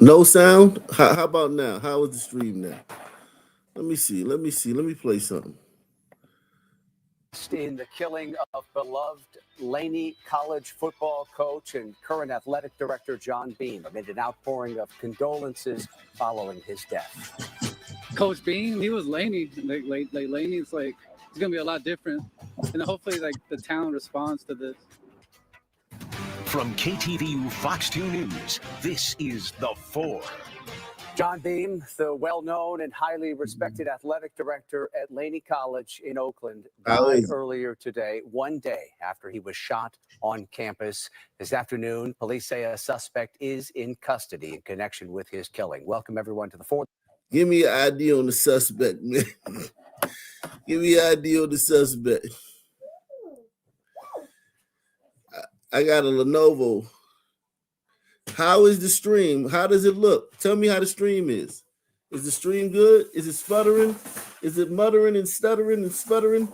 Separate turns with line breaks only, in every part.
No sound? How about now? How is the stream now? Let me see. Let me see. Let me play something.
In the killing of beloved Laney College football coach and current athletic director John Beam amid an outpouring of condolences following his death.
Coach Beam, he was Laney. Like Laney's like, it's gonna be a lot different, and hopefully like the town responds to this.
From KTVU Fox 2 News, this is The Four.
John Beam, the well-known and highly respected athletic director at Laney College in Oakland, died earlier today, one day after he was shot on campus. This afternoon, police say a suspect is in custody in connection with his killing. Welcome, everyone, to The Four.
Give me an idea on the suspect, man. Give me an idea on the suspect. I got a Lenovo. How is the stream? How does it look? Tell me how the stream is. Is the stream good? Is it sputtering? Is it muttering and stuttering and sputtering?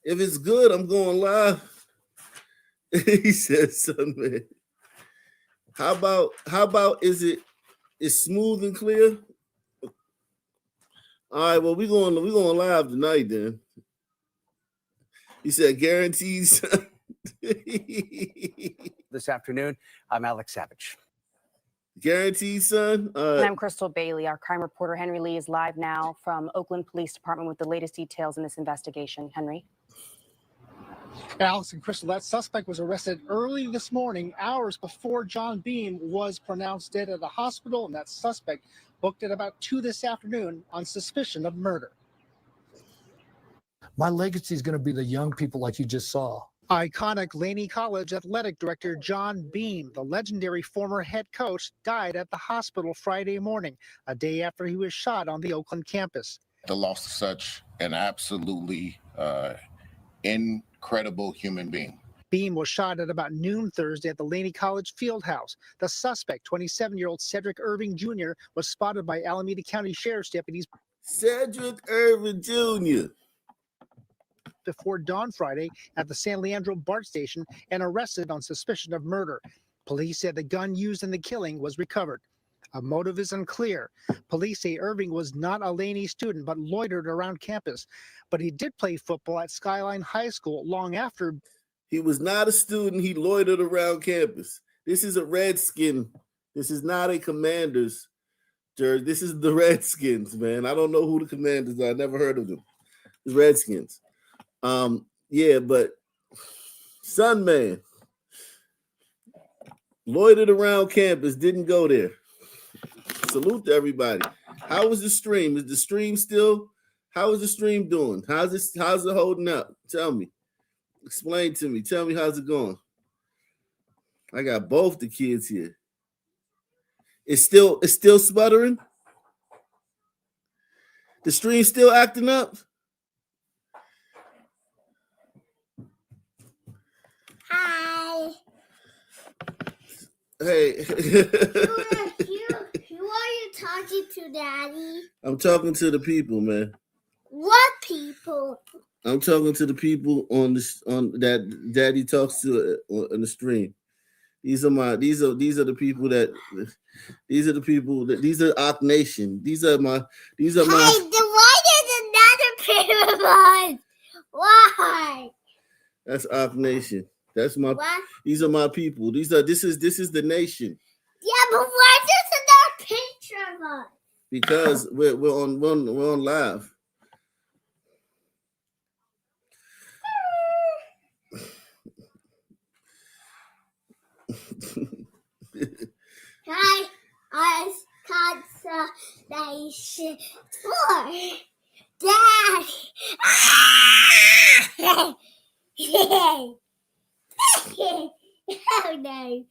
If it's good, I'm going live. He said something, man. How about it's smooth and clear? All right, well, we're going live tonight then. He said guaranteed.
This afternoon, I'm Alex Savage.
Guaranteed, son.
And I'm Crystal Bailey. Our crime reporter Henry Lee is live now from Oakland Police Department with the latest details in this investigation. Henry.
Alex and Crystal, that suspect was arrested early this morning, hours before John Beam was pronounced dead at a hospital, and that suspect booked at about 2 this afternoon on suspicion of murder.
My legacy is going to be the young people like you just saw.
Iconic Laney College athletic director John Beam, the legendary former head coach, died at the hospital Friday morning, a day after he was shot on the Oakland campus.
The loss of such an absolutely incredible human being.
Beam was shot at about noon Thursday at the Laney College Fieldhouse. The suspect, 27-year-old Cedric Irving Jr., was spotted by Alameda County Sheriff's deputies.
Cedric Irving Jr.
Before dawn Friday at the San Leandro BART station and arrested on suspicion of murder. Police said the gun used in the killing was recovered. A motive is unclear. Police say Irving was not a Laney student but loitered around campus. But he did play football at Skyline High School long after.
He was not a student. He loitered around campus. This is a Redskin. This is not a Commanders jersey. This is the Redskins, man. I don't know who the Commanders are. I never heard of them. It's Redskins. Yeah, but son, man, loitered around campus, didn't go there. Salute to everybody. How is the stream? Is the stream still? How is the stream doing? How's it holding up? Tell me. Explain to me. Tell me how's it going. I got both the kids here. It's still sputtering. The stream's still acting up.
Hi.
Hey.
Who are you talking to, Daddy?
I'm talking to the people, man.
What people?
I'm talking to the people on that Daddy talks to on the stream. These are the people that Ock Nation. These are my.
Hey, why is another pyramid? Why?
That's Ock Nation. That's my.
What?
These are my people. This is the nation.
Yeah, but why is another picture of us?
Because we're on live.
Hi, us consolation for Daddy. Oh no.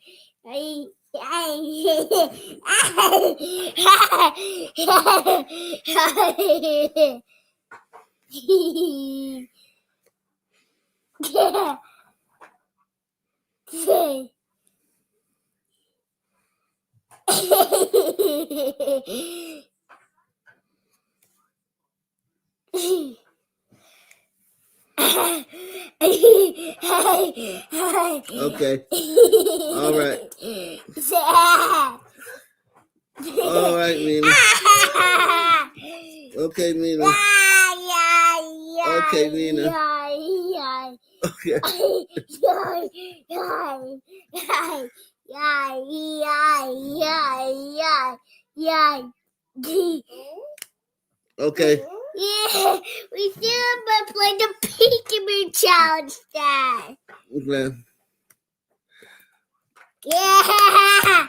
Okay. All right. All right, Mina. Okay, Mina. Okay, Mina. Okay. Okay.
Yeah, we still been playing the peekaboo challenge there.
Okay.
Yeah!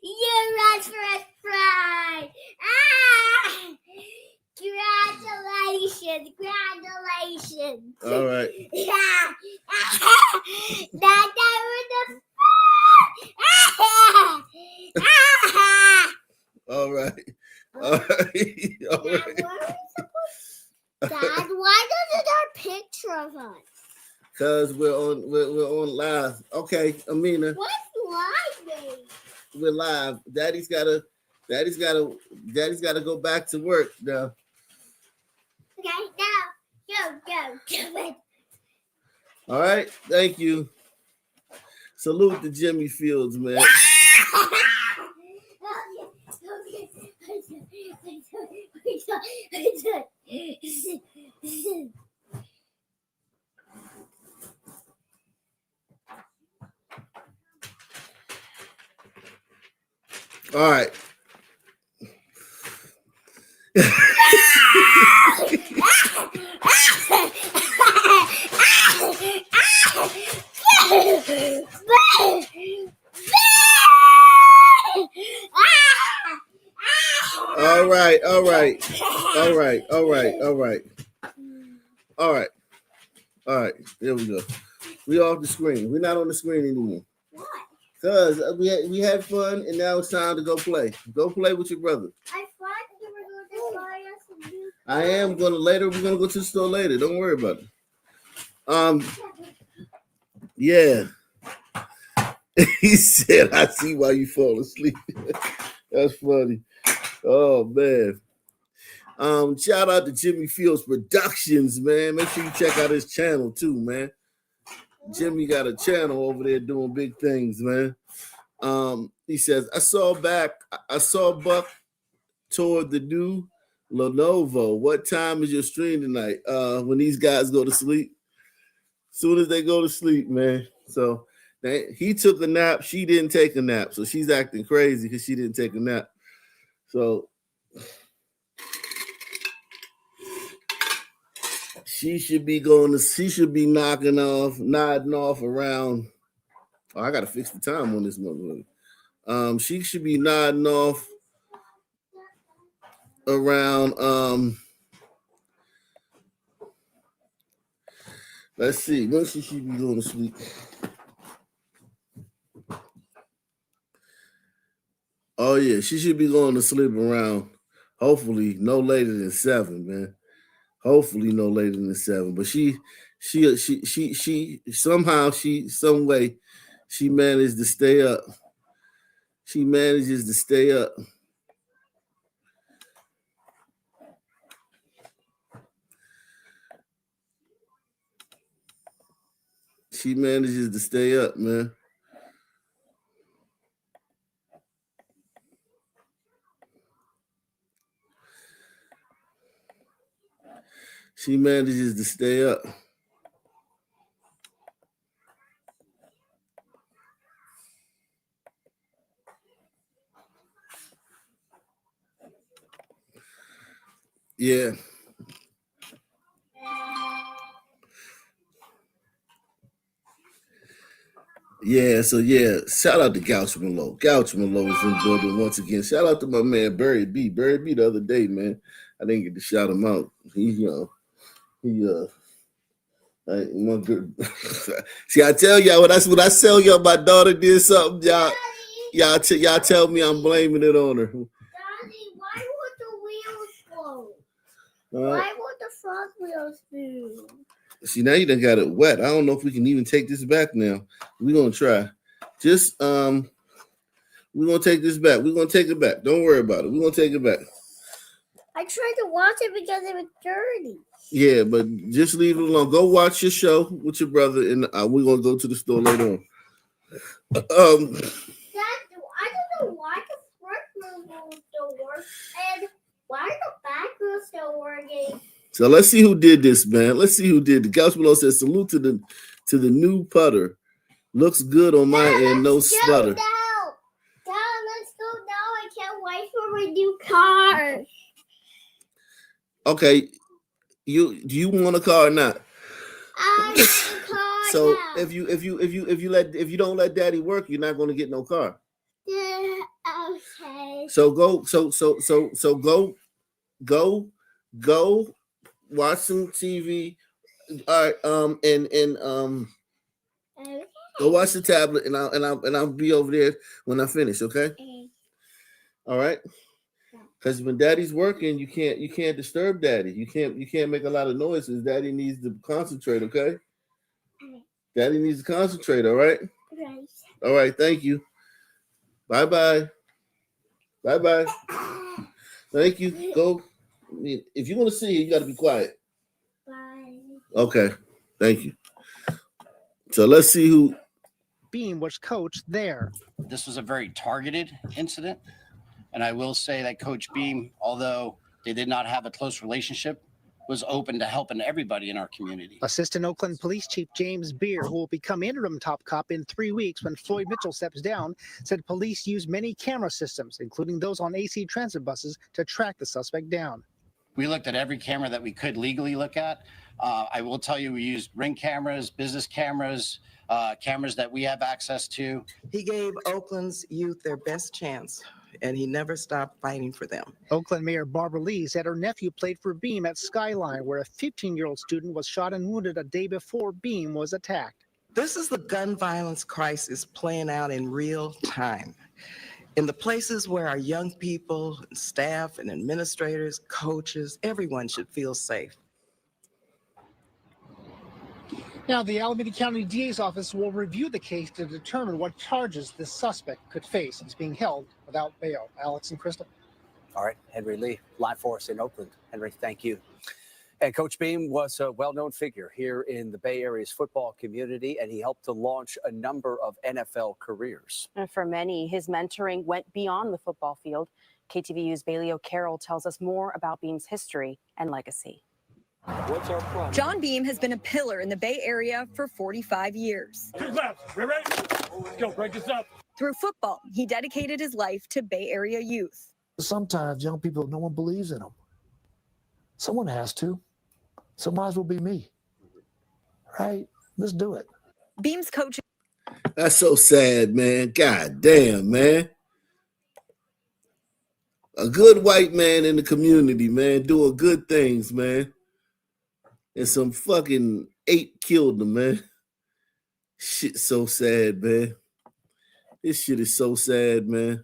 You run first prize! Congratulations! Congratulations!
All right.
Yeah! That was
All right. All right. All
Dad,
right.
Dad, why doesn't our picture of us?
Cause we're on live. Okay, Amina,
What's live mean?
we're live. Daddy's gotta go back to work now.
Okay, now, go, it.
All right, thank you. Salute to Jimmy Fields, man. All right. All right, all right, all right, all right, all right, all right, all right. There we go. We off the screen. We're not on the screen anymore.
What?
Cause we had fun, and now it's time to go play. Go play with your brother.
I thought you were going to buy us a new
I am gonna later. We're gonna go to the store later. Don't worry about it. Yeah. He said, "I see why you fall asleep." That's funny. Oh man. Shout out to Jimmy Fields Productions, man. Make sure you check out his channel too, man. Jimmy got a channel over there doing big things, man. He says, I saw Buck toward the new Lenovo. What time is your stream tonight? When these guys go to sleep. Soon as they go to sleep, man. So he took a nap. She didn't take a nap. So she's acting crazy because she didn't take a nap. So she should be nodding off around. Oh, I gotta fix the time on this motherfucker. She should be nodding off around let's see, when should she be going to sleep? Oh yeah, she should be going to sleep around, hopefully no later than 7, man. Hopefully no later than 7. But she somehow, some way, she managed to stay up. She manages to stay up. She manages to stay up, man. She manages to stay up. Yeah. Yeah, so yeah, shout out to Gouch Malo. Gouch Malo is in the building once again. Shout out to my man Barry B. Barry B the other day, man. I didn't get to shout him out. My good. See, I tell y'all when I tell y'all my daughter did something, y'all tell me I'm blaming it on her.
Daddy, why would the wheels go? Why would the front wheels move?
See, now you done got it wet. I don't know if we can even take this back now. We're gonna try. Just we're gonna take this back. We're gonna take it back. Don't worry about it. We're gonna take it back.
I tried to watch it because it was dirty.
Yeah, but just leave it alone. Go watch your show with your brother, and we're gonna go to the store later on.
Dad, I don't know why the front wheel still works and why the back wheel still working.
So let's see who did this, man. Let's see who did. The couch below says salute to the new putter. Looks good on my end, no sputter.
Dad, let's go now. I can't wait for my new car.
Okay, do you want a car or not?
I want a car
So
now.
if you don't let daddy work, you're not going to get no car.
Yeah, okay.
So go watch some TV. All right,
Okay.
go watch the tablet, and I'll be over there when I finish. Okay. All right. Because when daddy's working, you can't disturb daddy. You can't make a lot of noises. Daddy needs to concentrate. Okay. Daddy needs to concentrate. All right.
Right.
All right. Thank you. Bye bye. Bye bye. Thank you. Go. If you want to see it, you got to be quiet.
Bye.
Okay. Thank you. So let's see who.
Beam was coached there.
This was a very targeted incident. And I will say that Coach Beam, although they did not have a close relationship, was open to helping everybody in our community.
Assistant Oakland Police Chief James Beer, who will become interim top cop in 3 weeks when Floyd Mitchell steps down, said police use many camera systems, including those on AC transit buses, to track the suspect down.
We looked at every camera that we could legally look at. I will tell you, we used Ring cameras, business cameras, cameras that we have access to.
He gave Oakland's youth their best chance, and he never stopped fighting for them.
Oakland Mayor Barbara Lee said her nephew played for Beam at Skyline, where a 15-year-old student was shot and wounded a day before Beam was attacked.
This is the gun violence crisis playing out in real time. In the places where our young people, staff, and administrators, coaches, everyone should feel safe.
Now, the Alameda County DA's office will review the case to determine what charges this suspect could face. He's being held without bail. Alex and Crystal.
All right, Henry Lee, live for us in Oakland. Henry, thank you. And Coach Beam was a well-known figure here in the Bay Area's football community, and he helped to launch a number of NFL careers.
And for many, his mentoring went beyond the football field. KTVU's Bailey O'Carroll tells us more about Beam's history and legacy.
What's our problem? John Beam has been a pillar in the Bay Area for 45 years.
Ready? Let's go, break this up.
Through football, he dedicated his life to Bay Area youth.
Sometimes young people, no one believes in them. Someone has to. So might as well be me. Right? Let's do it.
Beam's coach.
That's so sad, man. God damn, man. A good white man in the community, man, doing good things, man. And some fucking ape killed him, man. Shit so sad, man. This shit is so sad, man.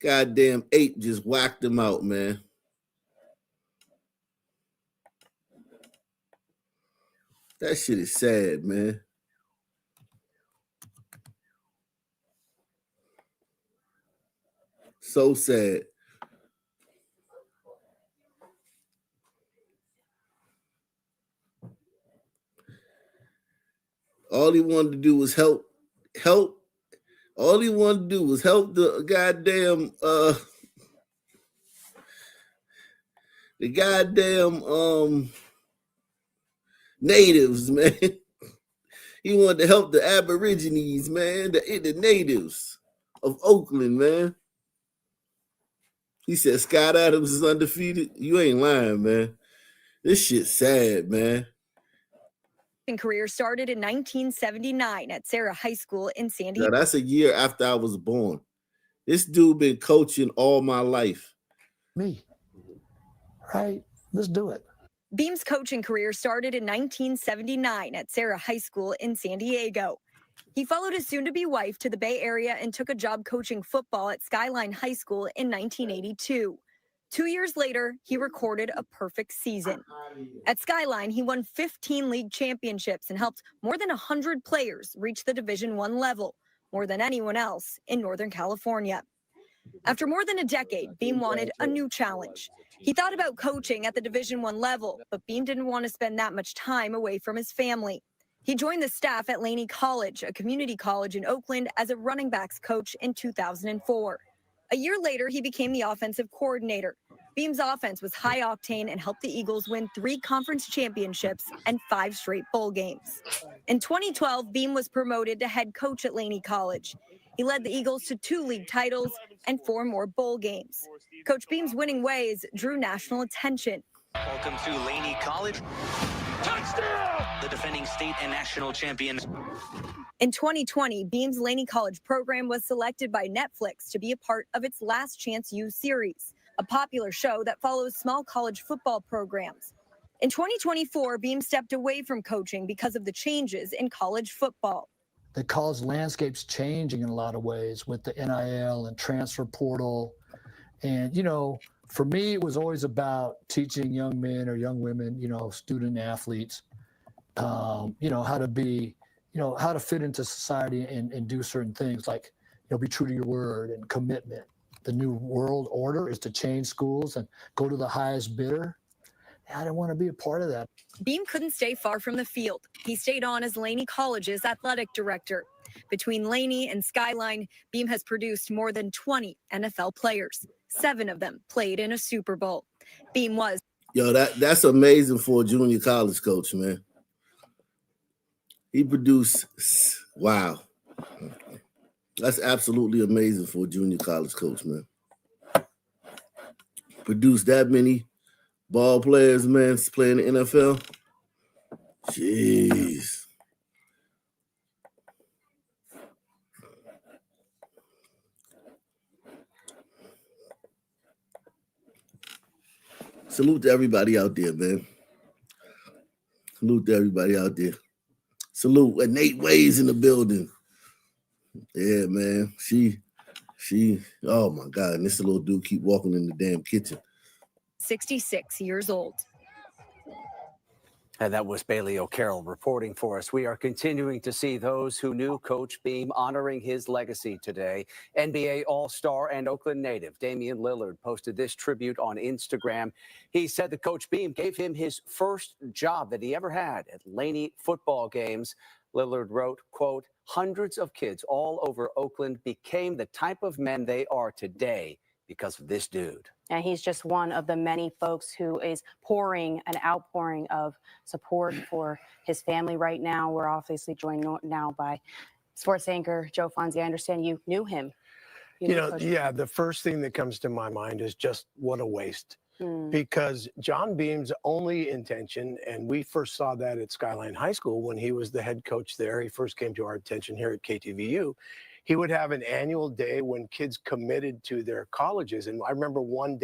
Goddamn ape just whacked him out, man. That shit is sad, man. So sad. All he wanted to do was help. All he wanted to do was help the goddamn natives, man. He wanted to help the Aborigines, man, the natives of Oakland, man. He said Scott Adams is undefeated. You ain't lying, man. This shit's sad, man.
Career started in 1979 at Sarah High School in San Diego.
Now, that's a year after I was born. This dude been coaching all my life.
Me. Right? Let's do it.
Beam's coaching career started in 1979 at Sarah High School in San Diego. He followed his soon-to-be wife to the Bay Area and took a job coaching football at Skyline High School in 1982. 2 years later, he recorded a perfect season. At Skyline, he won 15 league championships and helped more than 100 players reach the Division I level, more than anyone else in Northern California. After more than a decade, Beam wanted a new challenge. He thought about coaching at the Division I level, but Beam didn't want to spend that much time away from his family. He joined the staff at Laney College, a community college in Oakland, as a running backs coach in 2004. A year later, he became the offensive coordinator. Beam's offense was high octane and helped the Eagles win 3 conference championships and 5 straight bowl games. In 2012, Beam was promoted to head coach at Laney College. He led the Eagles to 2 league titles and 4 more bowl games. Coach Beam's winning ways drew national attention.
Welcome to Laney College. Touchdown! The defending state and national champions.
In 2020, Beam's Laney College program was selected by Netflix to be a part of its Last Chance U series, a popular show that follows small college football programs. In 2024, Beam stepped away from coaching because of the changes in college football.
The college landscape's changing in a lot of ways with the NIL and transfer portal. And, you know, for me, it was always about teaching young men or young women, you know, student athletes, you know, how to be, you know, how to fit into society and do certain things like, you know, be true to your word and commitment. The new world order is to change schools and go to the highest bidder. I didn't want to be a part of that.
Beam couldn't stay far from the field. He stayed on as Laney College's athletic director. Between Laney and Skyline, Beam has produced more than 20 NFL players. 7 of them played in a Super Bowl. Beam was.
Yo, that's amazing for a junior college coach, man. He produced, wow. That's absolutely amazing for a junior college coach, man. Produced that many ball players, man, playing in the NFL. Jeez. Salute to everybody out there, man. Salute to everybody out there. Salute. Nate Ways in the building. Yeah, man. She, oh my God. And this little dude keep walking in the damn kitchen.
66 years old.
And that was Bailey O'Carroll reporting for us. We are continuing to see those who knew Coach Beam honoring his legacy today. NBA All-Star and Oakland native Damian Lillard posted this tribute on Instagram. He said that Coach Beam gave him his first job that he ever had at Laney football games. Lillard wrote, quote, "Hundreds of kids all over Oakland became the type of men they are today because of this dude."
And he's just one of the many folks who is pouring an outpouring of support for his family right now. We're obviously joined now by sports anchor Joe Fonzie. I understand you knew him.
You know, yeah, the first thing that comes to my mind is just what a waste. Because John Beam's only intention, and we first saw that at Skyline High School when he was the head coach there, he first came to our attention here at KTVU. He would have an annual day when kids committed to their colleges. And I remember one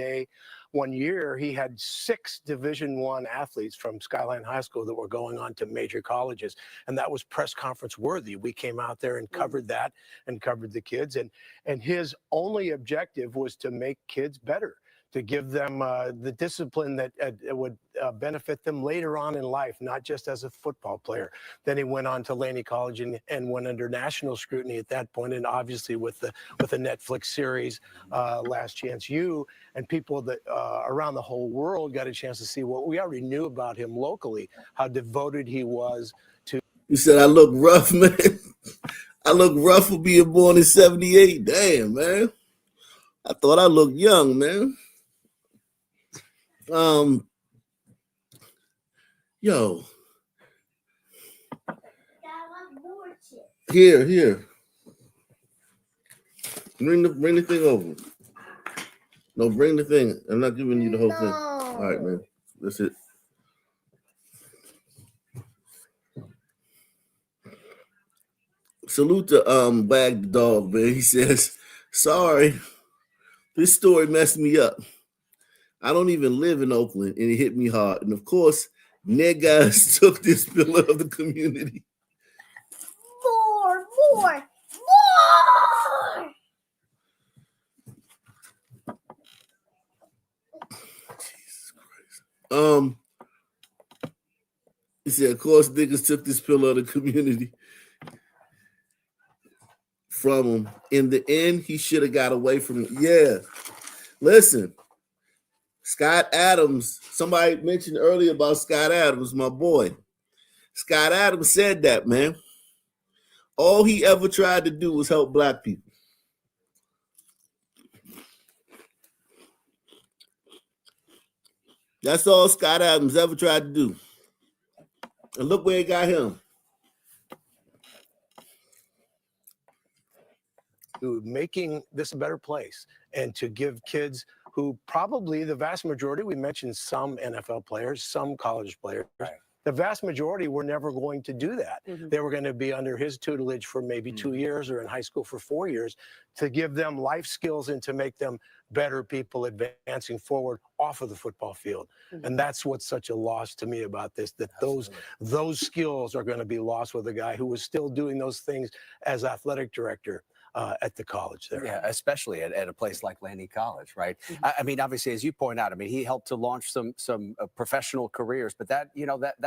year, he had 6 Division I athletes from Skyline High School that were going on to major colleges. And that was press conference worthy. We came out there and covered that and covered the kids. And his only objective was to make kids better, to give them the discipline that would benefit them later on in life, not just as a football player. Then he went on to Laney College and went under national scrutiny at that point, and obviously with the Netflix series, Last Chance U, and people that around the whole world got a chance to see what we already knew about him locally, how devoted he was to.
You said I look rough, man. I look rough for being born in 78. Damn, man. I thought I looked young, man. Yo. Here. Bring the thing over. No, bring the thing. I'm not giving you the whole thing. All right, man. That's it. Salute to Wag the Dog, man. He says, "Sorry, this story messed me up. I don't even live in Oakland, and it hit me hard. And of course, Ned guys took this pillar of the community."
More.
Jesus Christ. He said, of course, niggas took this pillar of the community. from him. In the end, he should have got away from it. Yeah. Listen, Scott Adams, somebody mentioned earlier about Scott Adams, my boy. Scott Adams said that, man. All he ever tried to do was help black people. That's all Scott Adams ever tried to do. And look where it got him.
Making this a better place and to give kids who probably the vast majority, we mentioned some NFL players, some college players, the vast majority were never going to do that. They were going to be under his tutelage for maybe 2 years or in high school for 4 years to give them life skills and to make them better people advancing forward off of the football field. And that's what's such a loss to me about this, that those skills are going to be lost with a guy who was still doing those things as athletic director at the college there.
Yeah, especially at a place like Laney College, right? I mean, obviously, as you point out, I mean, he helped to launch some professional careers, but that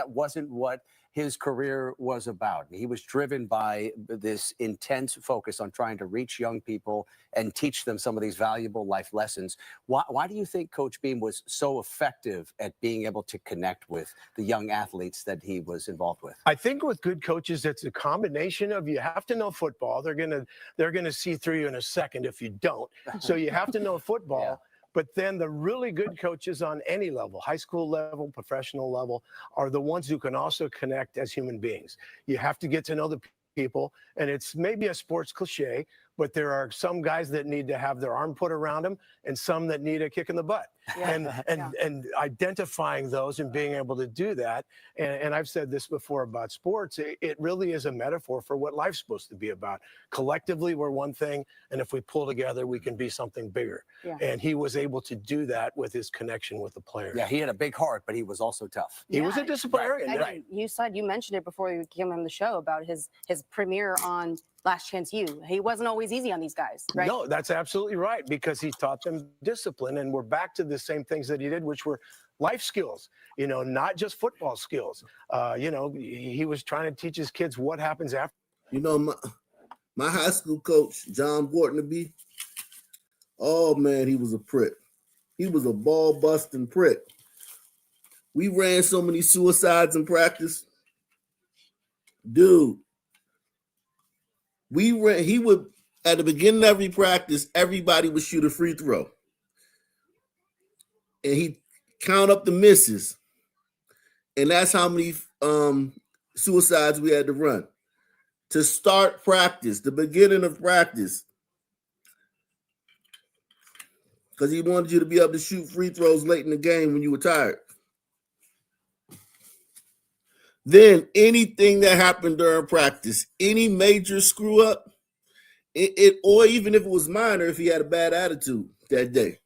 wasn't what his career was about. He was driven by this intense focus on trying to reach young people and teach them some of these valuable life lessons. Why do you think Coach Beam was so effective at being able to connect with the young athletes that he was involved with?
I think with good coaches, it's a combination of you have to know football. They're gonna see through you in a second if you don't. So you have to know football. Yeah. But then the really good coaches on any level, high school level, professional level, are the ones who can also connect as human beings. You have to get to know the people, and it's maybe a sports cliche, but there are some guys that need to have their arm put around them and some that need a kick in the butt. Yeah. And identifying those and being able to do that. And I've said this before about sports, it really is a metaphor for what life's supposed to be about. Collectively, we're one thing, and if we pull together, we can be something bigger. Yeah. And he was able to do that with his connection with the players.
Yeah, he had a big heart, but he was also tough.
He was a disciplinarian.
Right. You mentioned it before you came on the show about his premiere on Last Chance U. He wasn't always easy on these guys, right?
No, that's absolutely right, because he taught them discipline, and we're back to the same things that he did, which were life skills, not just football skills. He was trying to teach his kids what happens after.
My high school coach, John Bortnaby, oh man, he was a prick. He was a ball-busting prick. We ran so many suicides in practice. Dude. He would, at the beginning of every practice, everybody would shoot a free throw. And he'd count up the misses. And that's how many suicides we had to run. To start practice, the beginning of practice. Because he wanted you to be able to shoot free throws late in the game when you were tired. Then anything that happened during practice, any major screw up, or even if it was minor, if he had a bad attitude that day,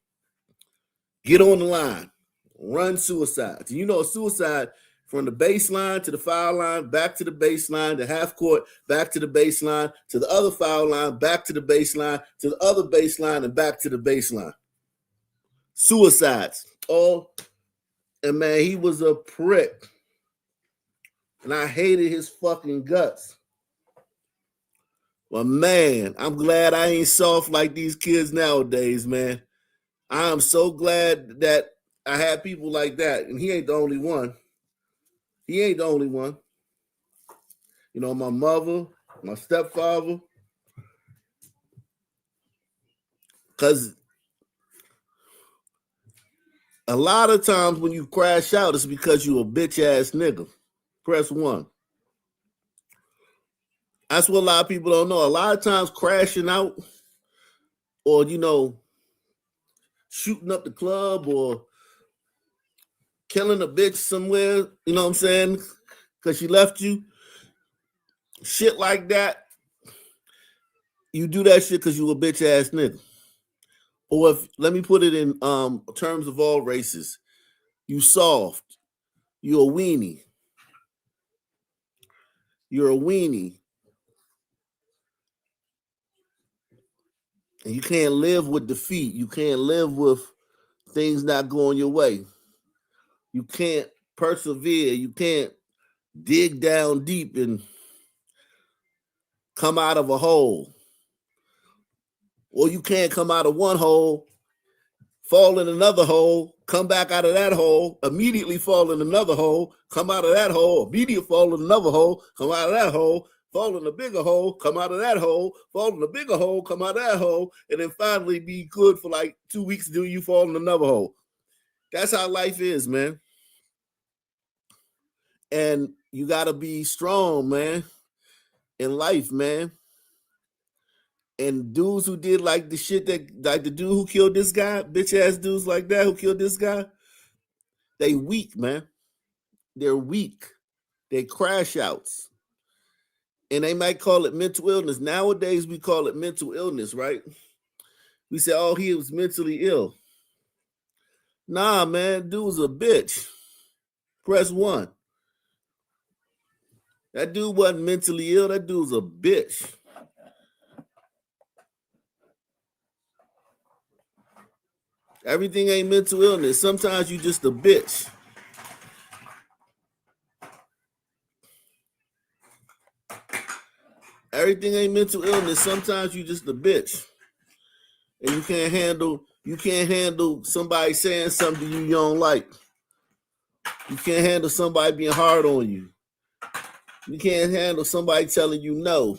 get on the line, run suicides. A suicide from the baseline to the foul line, back to the baseline, to half court, back to the baseline, to the other foul line, back to the baseline, to the other baseline, and back to the baseline. Suicides. And man, he was a prick. And I hated his fucking guts. Well, man, I'm glad I ain't soft like these kids nowadays, man. I am so glad that I had people like that. And he ain't the only one. My mother, my stepfather. Because a lot of times when you crash out, it's because you a bitch-ass nigga. Press 1. That's what a lot of people don't know. A lot of times crashing out or, shooting up the club or killing a bitch somewhere, you know what I'm saying, because she left you, shit like that, you do that shit because you a bitch-ass nigga. Or let me put it in terms of all races, you soft, you a weenie. You're a weenie. And you can't live with defeat. You can't live with things not going your way. You can't persevere. You can't dig down deep and come out of a hole. Or you can't come out of one hole, fall in another hole, come back out of that hole, immediately fall in another hole, come out of that hole, immediately fall in another hole, come out of that hole, fall in a bigger hole, come out of that hole, fall in a bigger hole, come out of that hole, and then finally be good for like 2 weeks until you fall in another hole. That's how life is, man. And you got to be strong, man, in life, man. And dudes who did like the shit that, like the dude who killed this guy, bitch ass dudes like that who killed this guy, they weak, man. They're weak. They crash outs. And they might call it mental illness. Nowadays, we call it mental illness, right? We say, oh, he was mentally ill. Nah, man, dude was a bitch. Press 1. That dude wasn't mentally ill. That dude was a bitch. Everything ain't mental illness. Sometimes you just a bitch. Everything ain't mental illness. Sometimes you just a bitch. And you can't handle somebody saying something you don't like. You can't handle somebody being hard on you. You can't handle somebody telling you no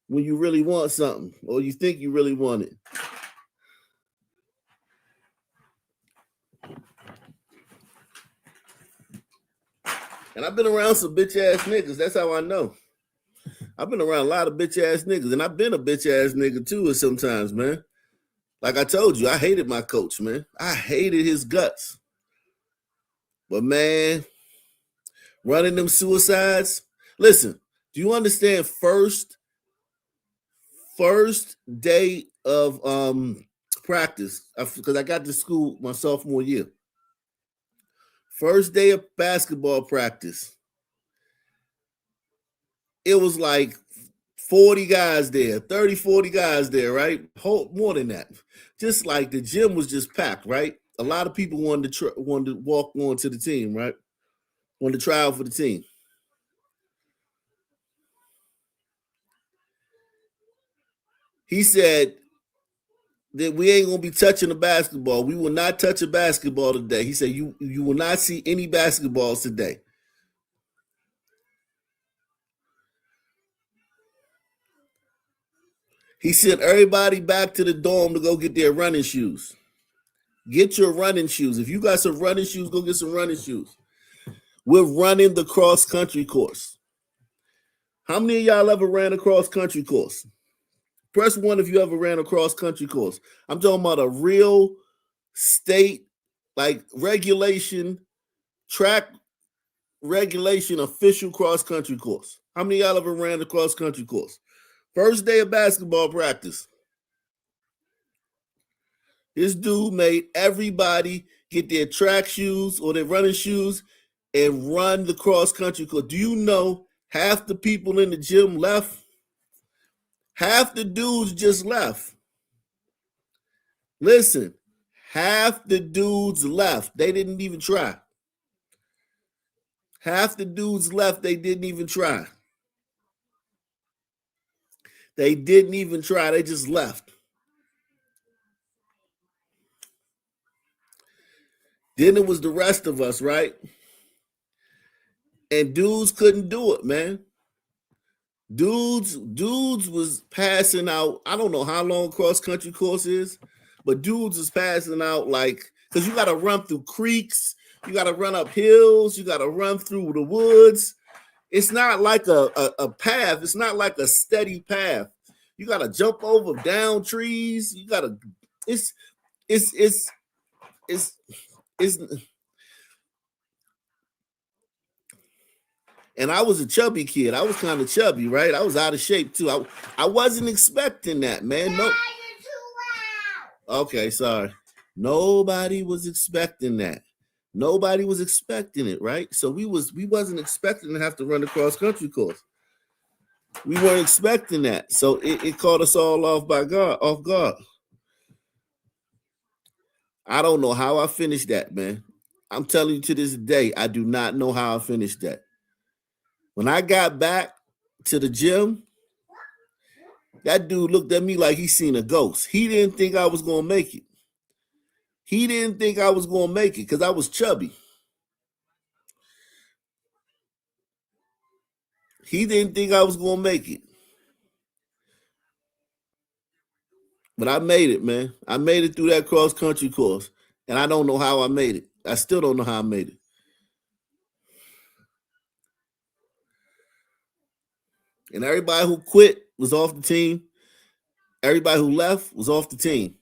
when you really want something or you think you really want it. And I've been around some bitch ass niggas. That's how I know. I've been around a lot of bitch ass niggas, and I've been a bitch ass nigga too sometimes, man. Like I told you, I hated my coach, man. I hated his guts. But man, running them suicides. Listen, do you understand first day of practice? Because I got to school my sophomore year. First day of basketball practice. It was like 40 guys there, 30, 40 guys there, right? More than that. Just like the gym was just packed, right? A lot of people wanted to walk on to the team, right? Wanted to try out for the team. He said that we ain't gonna be touching the basketball. We will not touch a basketball today. He said you will not see any basketballs today. He sent everybody back to the dorm to go get their running shoes. Get your running shoes. If you got some running shoes, go get some running shoes. We're running the cross-country course. How many of y'all ever ran a cross-country course? Press 1 if you ever ran a cross-country course. I'm talking about a real state, like regulation, track regulation, official cross-country course. How many of y'all ever ran a cross-country course? First day of basketball practice. This dude made everybody get their track shoes or their running shoes and run the cross-country course. Do you know half the people in the gym left? Half the dudes just left. Listen, half the dudes left. They didn't even try. Half the dudes left. They didn't even try. They didn't even try. They just left. Then it was the rest of us, right? And dudes couldn't do it, man. Dudes was passing out. I don't know how long cross-country course is, but dudes was passing out like, because you got to run through creeks, you got to run up hills, you got to run through the woods. It's not like a path. It's not like a steady path. You got to jump over down trees. You got to, it's and I was a chubby kid. I was kind of chubby, right? I was out of shape too. I wasn't expecting that, man. No. Okay, sorry. Nobody was expecting that. Nobody was expecting it, right? So we wasn't expecting to have to run the cross-country course. We weren't expecting that. So it caught us all off guard. I don't know how I finished that, man. I'm telling you to this day, I do not know how I finished that. When I got back to the gym, That dude looked at me like he seen a ghost. He didn't think I was going to make it. He didn't think I was going to make it because I was chubby. He didn't think I was going to make it. But I made it, man. I made it through that cross-country course. And I don't know how I made it. I still don't know how I made it. And everybody who quit was off the team. Everybody who left was off the team.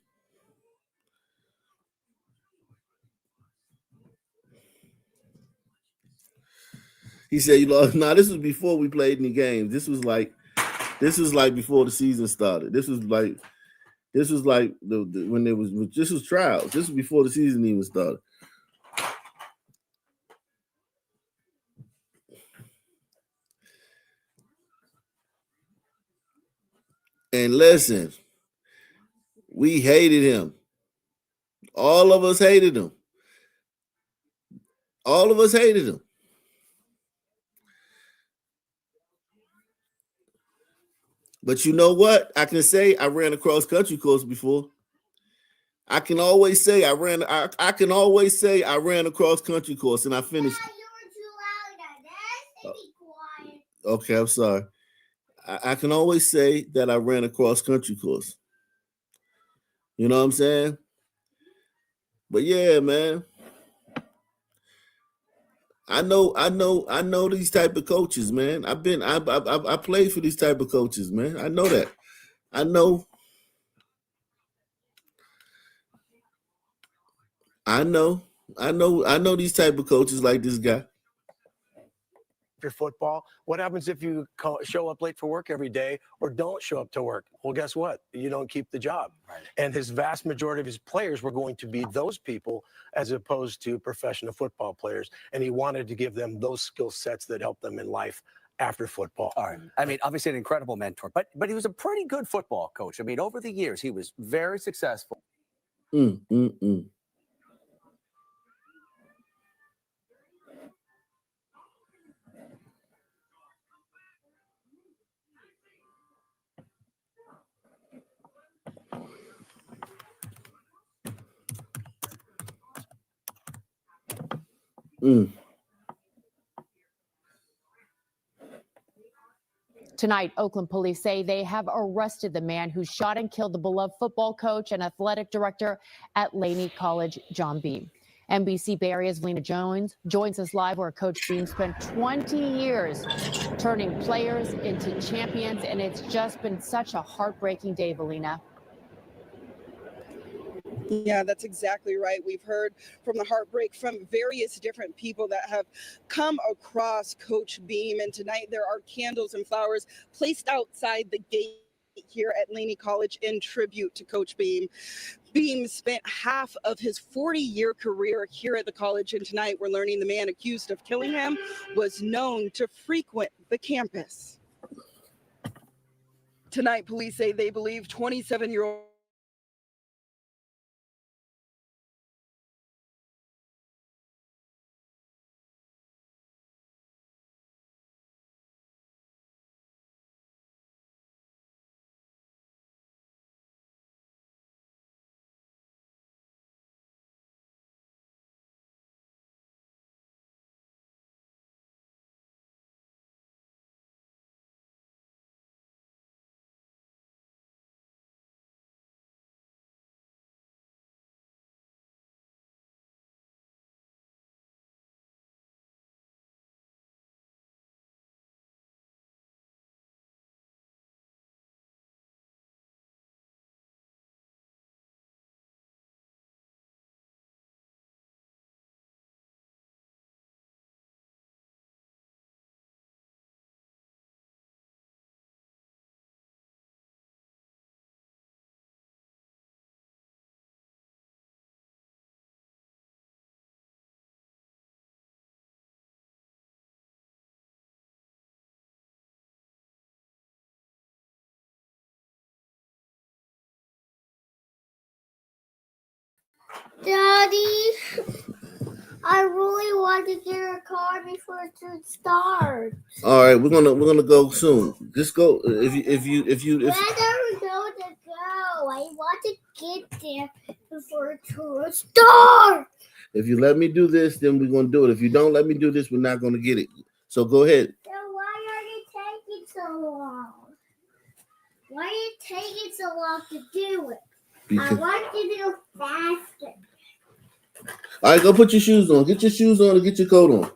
He said, "You lost." Nah, this was before we played any games. This was like before the season started. This was like when there was this was trials. This was before the season even started. And listen, we hated him. All of us hated him. All of us hated him. But you know what? I can say I ran a cross-country course before. I can always say I ran a cross-country course and I finished. Okay, I'm sorry. I can always say that I ran a cross-country course. You know what I'm saying? But yeah, man. I know these type of coaches, man. I played for these type of coaches, man. I know that. I know these type of coaches like this guy.
Your football. What happens if you show up late for work every day or don't show up to work? Well, guess what? You don't keep the job. Right. And his vast majority of his players were going to be those people as opposed to professional football players. And he wanted to give them those skill sets that help them in life after football.
All right. I mean, obviously an incredible mentor, but he was a pretty good football coach. I mean, over the years, he was very successful.
Tonight, Oakland police say they have arrested the man who shot and killed the beloved football coach and athletic director at Laney College, John Beam. NBC Bay Area's Lena Jones joins us live where Coach Beam spent 20 years turning players into champions, and it's just been such a heartbreaking day, Valina.
Yeah, that's exactly right. We've heard from the heartbreak from various different people that have come across Coach Beam. And tonight there are candles and flowers placed outside the gate here at Laney College in tribute to Coach Beam. Beam spent half of his 40-year career here at the college. And tonight we're learning the man accused of killing him was known to frequent the campus. Tonight, police say they believe 27-year-old
I really want to get a car before it starts.
All right, we're gonna go soon. Just go if you.
Where are we going to go? I want to get there before it starts.
If you let me do this, then we're gonna do it. If you don't let me do this, we're not gonna get it. So go ahead.
So why are you taking so long? Why are you taking so long to do it? I want you to go faster.
All right, go put your shoes on. Get your shoes on and get your coat on.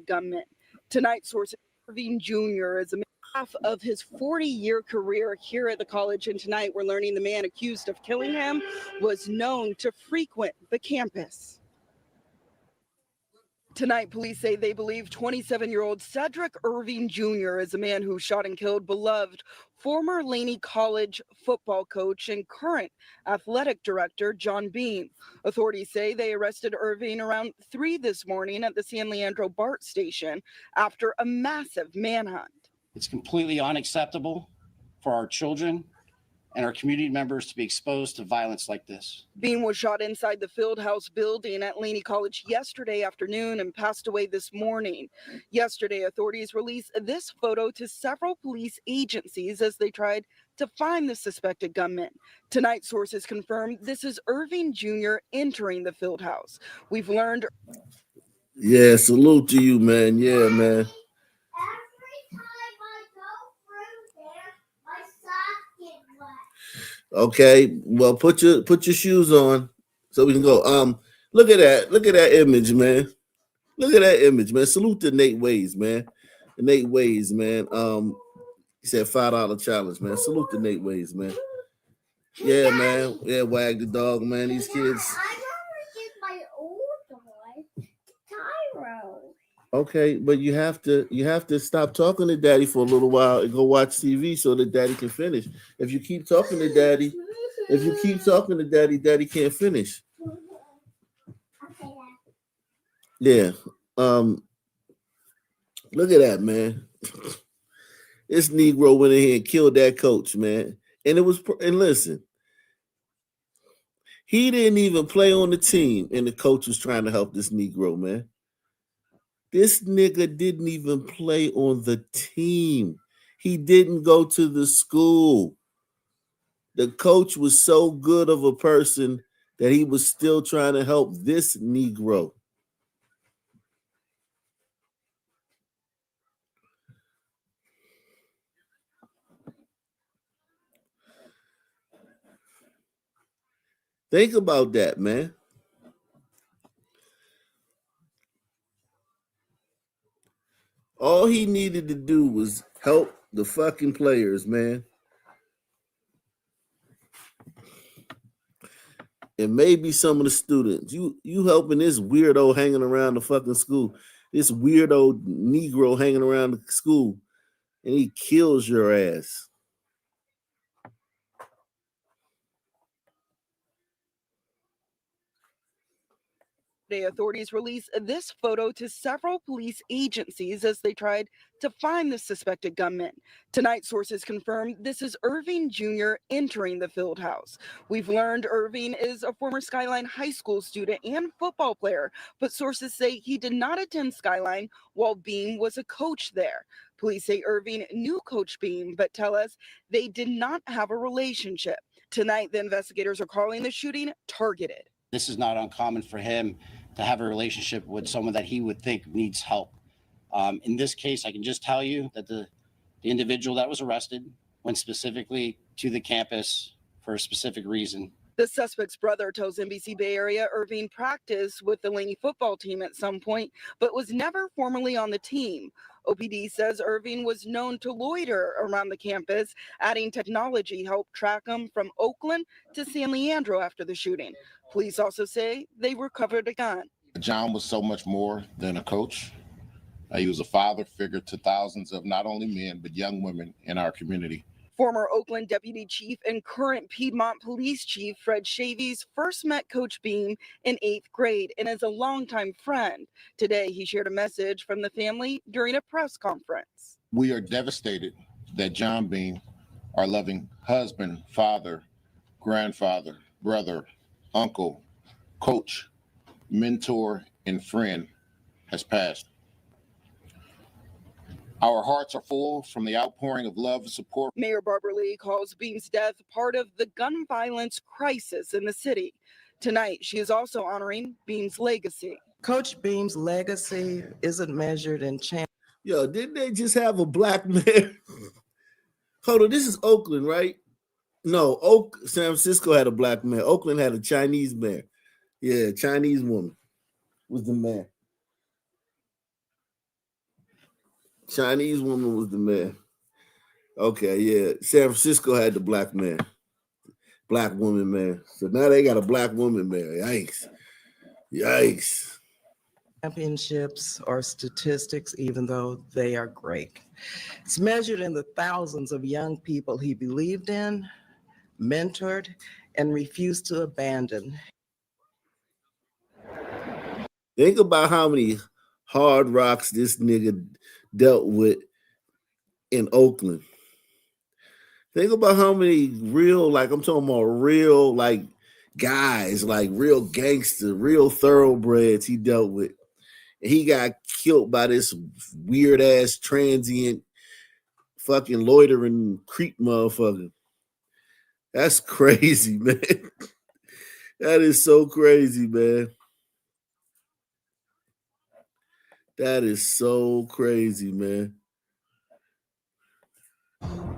Gunman. Tonight, sources Irving Jr. is a half of his 40-year career here at the college, and tonight we're learning the man accused of killing him was known to frequent the campus. Tonight, police say they believe 27-year-old Cedric Irving Jr. is a man who shot and killed beloved former Laney College football coach and current athletic director John Beam. Authorities say they arrested Irving around 3 this morning at the San Leandro BART station after a massive manhunt.
It's completely unacceptable for our children and our community members to be exposed to violence like this.
Beam was shot inside the Fieldhouse building at Laney College yesterday afternoon and passed away this morning. Yesterday, authorities released this photo to several police agencies as they tried to find the suspected gunman. Tonight, sources confirmed this is Irving Jr. entering the Fieldhouse. We've learned.
Yeah, salute to you, man. Yeah, man. Okay, well, put your shoes on so we can go. Look at that image, man. Look at that image, man. Salute to Nate Ways, man. Nate Ways, man. He said $5 challenge, man. Salute to Nate Ways, man. Yeah, man. Yeah, wag the dog, man. These kids.
I want to get my old one, Tyro.
Okay, but you have to stop talking to daddy for a little while and go watch TV so that daddy can finish. If you keep talking to daddy, daddy can't finish. Yeah. Look at that, man. This Negro went in here and killed that coach, man. And listen, he didn't even play on the team, and the coach was trying to help this Negro, man. This nigga didn't even play on the team. He didn't go to the school. The coach was so good of a person that he was still trying to help this Negro. Think about that, man. All he needed to do was help the fucking players, man. And maybe some of the students. You helping this weirdo hanging around the fucking school. This weirdo Negro hanging around the school. And he kills your ass.
Authorities released this photo to several police agencies as they tried to find the suspected gunman. Tonight, sources confirmed this is Irving Jr. entering the Fieldhouse. We've learned Irving is a former Skyline High School student and football player, but sources say he did not attend Skyline while Beam was a coach there. Police say Irving knew Coach Beam, but tell us they did not have a relationship. Tonight, the investigators are calling the shooting targeted.
This is not uncommon for him to have a relationship with someone that he would think needs help. In this case, I can just tell you that the individual that was arrested went specifically to the campus for a specific reason.
The suspect's brother tells NBC Bay Area Irving practiced with the Laney football team at some point, but was never formally on the team. OPD says Irving was known to loiter around the campus, adding technology helped track him from Oakland to San Leandro after the shooting. Police also say they recovered a gun.
John was so much more than a coach. He was a father figure to thousands of not only men, but young women in our community.
Former Oakland Deputy Chief and current Piedmont Police Chief Fred Chavis first met Coach Beam in 8th grade and is a longtime friend. Today, he shared a message from the family during a press conference.
We are devastated that John Beam, our loving husband, father, grandfather, brother, uncle, coach, mentor, and friend, has passed. Our hearts are full from the outpouring of love and support.
Mayor Barbara Lee calls Beam's death part of the gun violence crisis in the city. Tonight, she is also honoring Beam's legacy.
Coach Beam's legacy isn't measured in chance.
Yo, didn't they just have a black mayor? Hold on, this is Oakland, right? No, San Francisco had a black mayor. Oakland had a Chinese mayor. Yeah, Chinese woman was the mayor. Chinese woman was the mayor. Okay, yeah. San Francisco had the black mayor. Black woman mayor. So now they got a black woman mayor. Yikes. Yikes.
Championships or statistics, even though they are great. It's measured in the thousands of young people he believed in, mentored, and refused to abandon.
Think about how many hard rocks this nigga dealt with in Oakland. Think about how many real, like I'm talking about real, like guys, like real gangster, real thoroughbreds he dealt with. And he got killed by this weird ass transient fucking loitering creep motherfucker. That's crazy, man. That is so crazy, man. That is so crazy, man.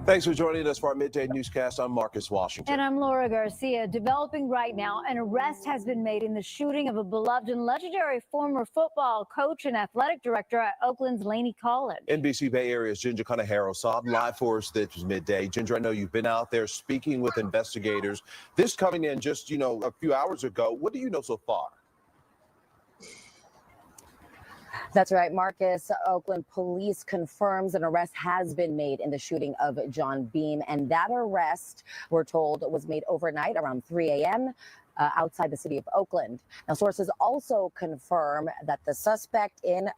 Thanks for joining us for our midday newscast. I'm Marcus Washington.
And I'm Laura Garcia. Developing right now, an arrest has been made in the shooting of a beloved and legendary former football coach and athletic director at Oakland's Laney College.
NBC Bay Area's Ginger Conejero saw live for us this midday. Ginger, I know you've been out there speaking with investigators. This coming in just, a few hours ago. What do you know so far?
That's right, Marcus. Oakland police confirms an arrest has been made in the shooting of John Beam. And that arrest, we're told, was made overnight around 3 a.m. Outside the city of Oakland. Now, sources also confirm that the suspect in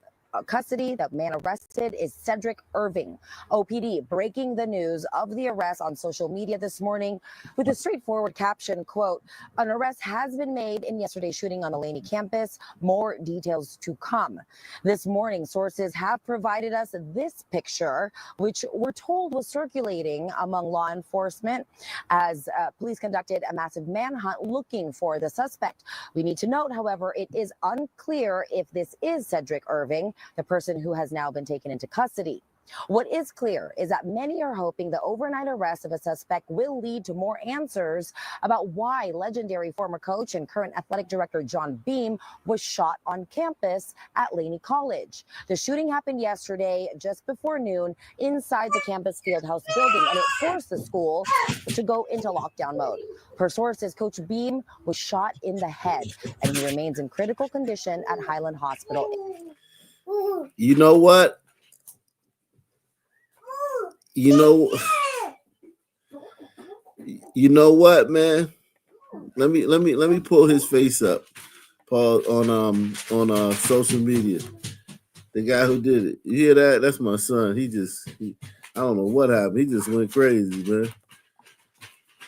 custody, that man arrested, is Cedric Irving. OPD breaking the news of the arrest on social media this morning with a straightforward caption, quote, "An arrest has been made in yesterday's shooting on the Laney campus. More details to come." This morning, sources have provided us this picture, which we're told was circulating among law enforcement as police conducted a massive manhunt looking for the suspect. We need to note, however, it is unclear if this is Cedric Irving, the person who has now been taken into custody. What is clear is that many are hoping the overnight arrest of a suspect will lead to more answers about why legendary former coach and current athletic director John Beam was shot on campus at Laney College. The shooting happened yesterday just before noon inside the campus fieldhouse building, and it forced the school to go into lockdown mode. Per sources, Coach Beam was shot in the head, and he remains in critical condition at Highland Hospital.
You know what? You know what, man? Let me pull his face up, Paul, on social media. The guy who did it. You hear that? That's my son. I don't know what happened. He just went crazy, man.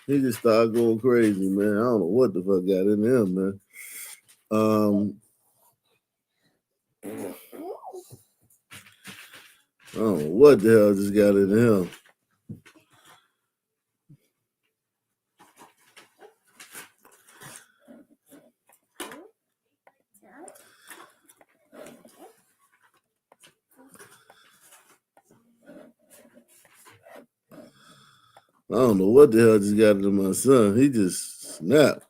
He just started going crazy, man. I don't know what the fuck got into him, man. I don't know what the hell just got into him. I don't know what the hell just got into my son. He just snapped.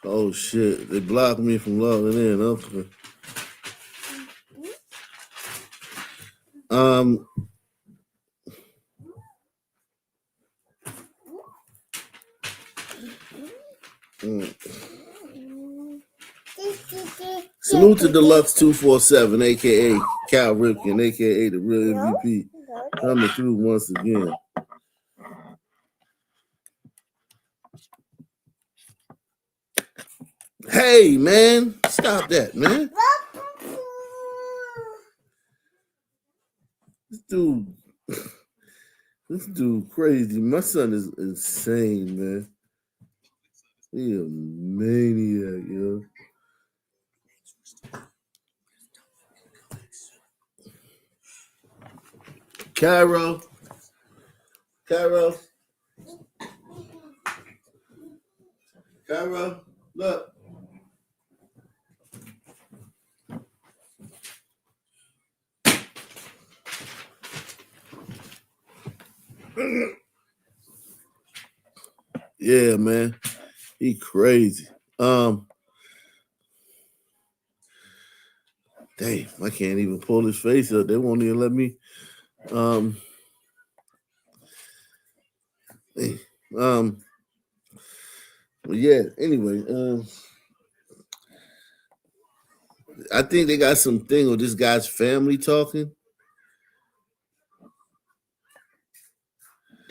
Oh shit! They blocked me from logging in. Okay. Salute to Deluxe 247, aka Cal Ripken, aka the real MVP, coming through once again. Hey man, stop that, man. This dude crazy. My son is insane, man. He a maniac, yo. Cairo, look. Yeah, man. He crazy. Damn, I can't even pull his face up. They won't even let me. But yeah, anyway, I think they got something with this guy's family talking.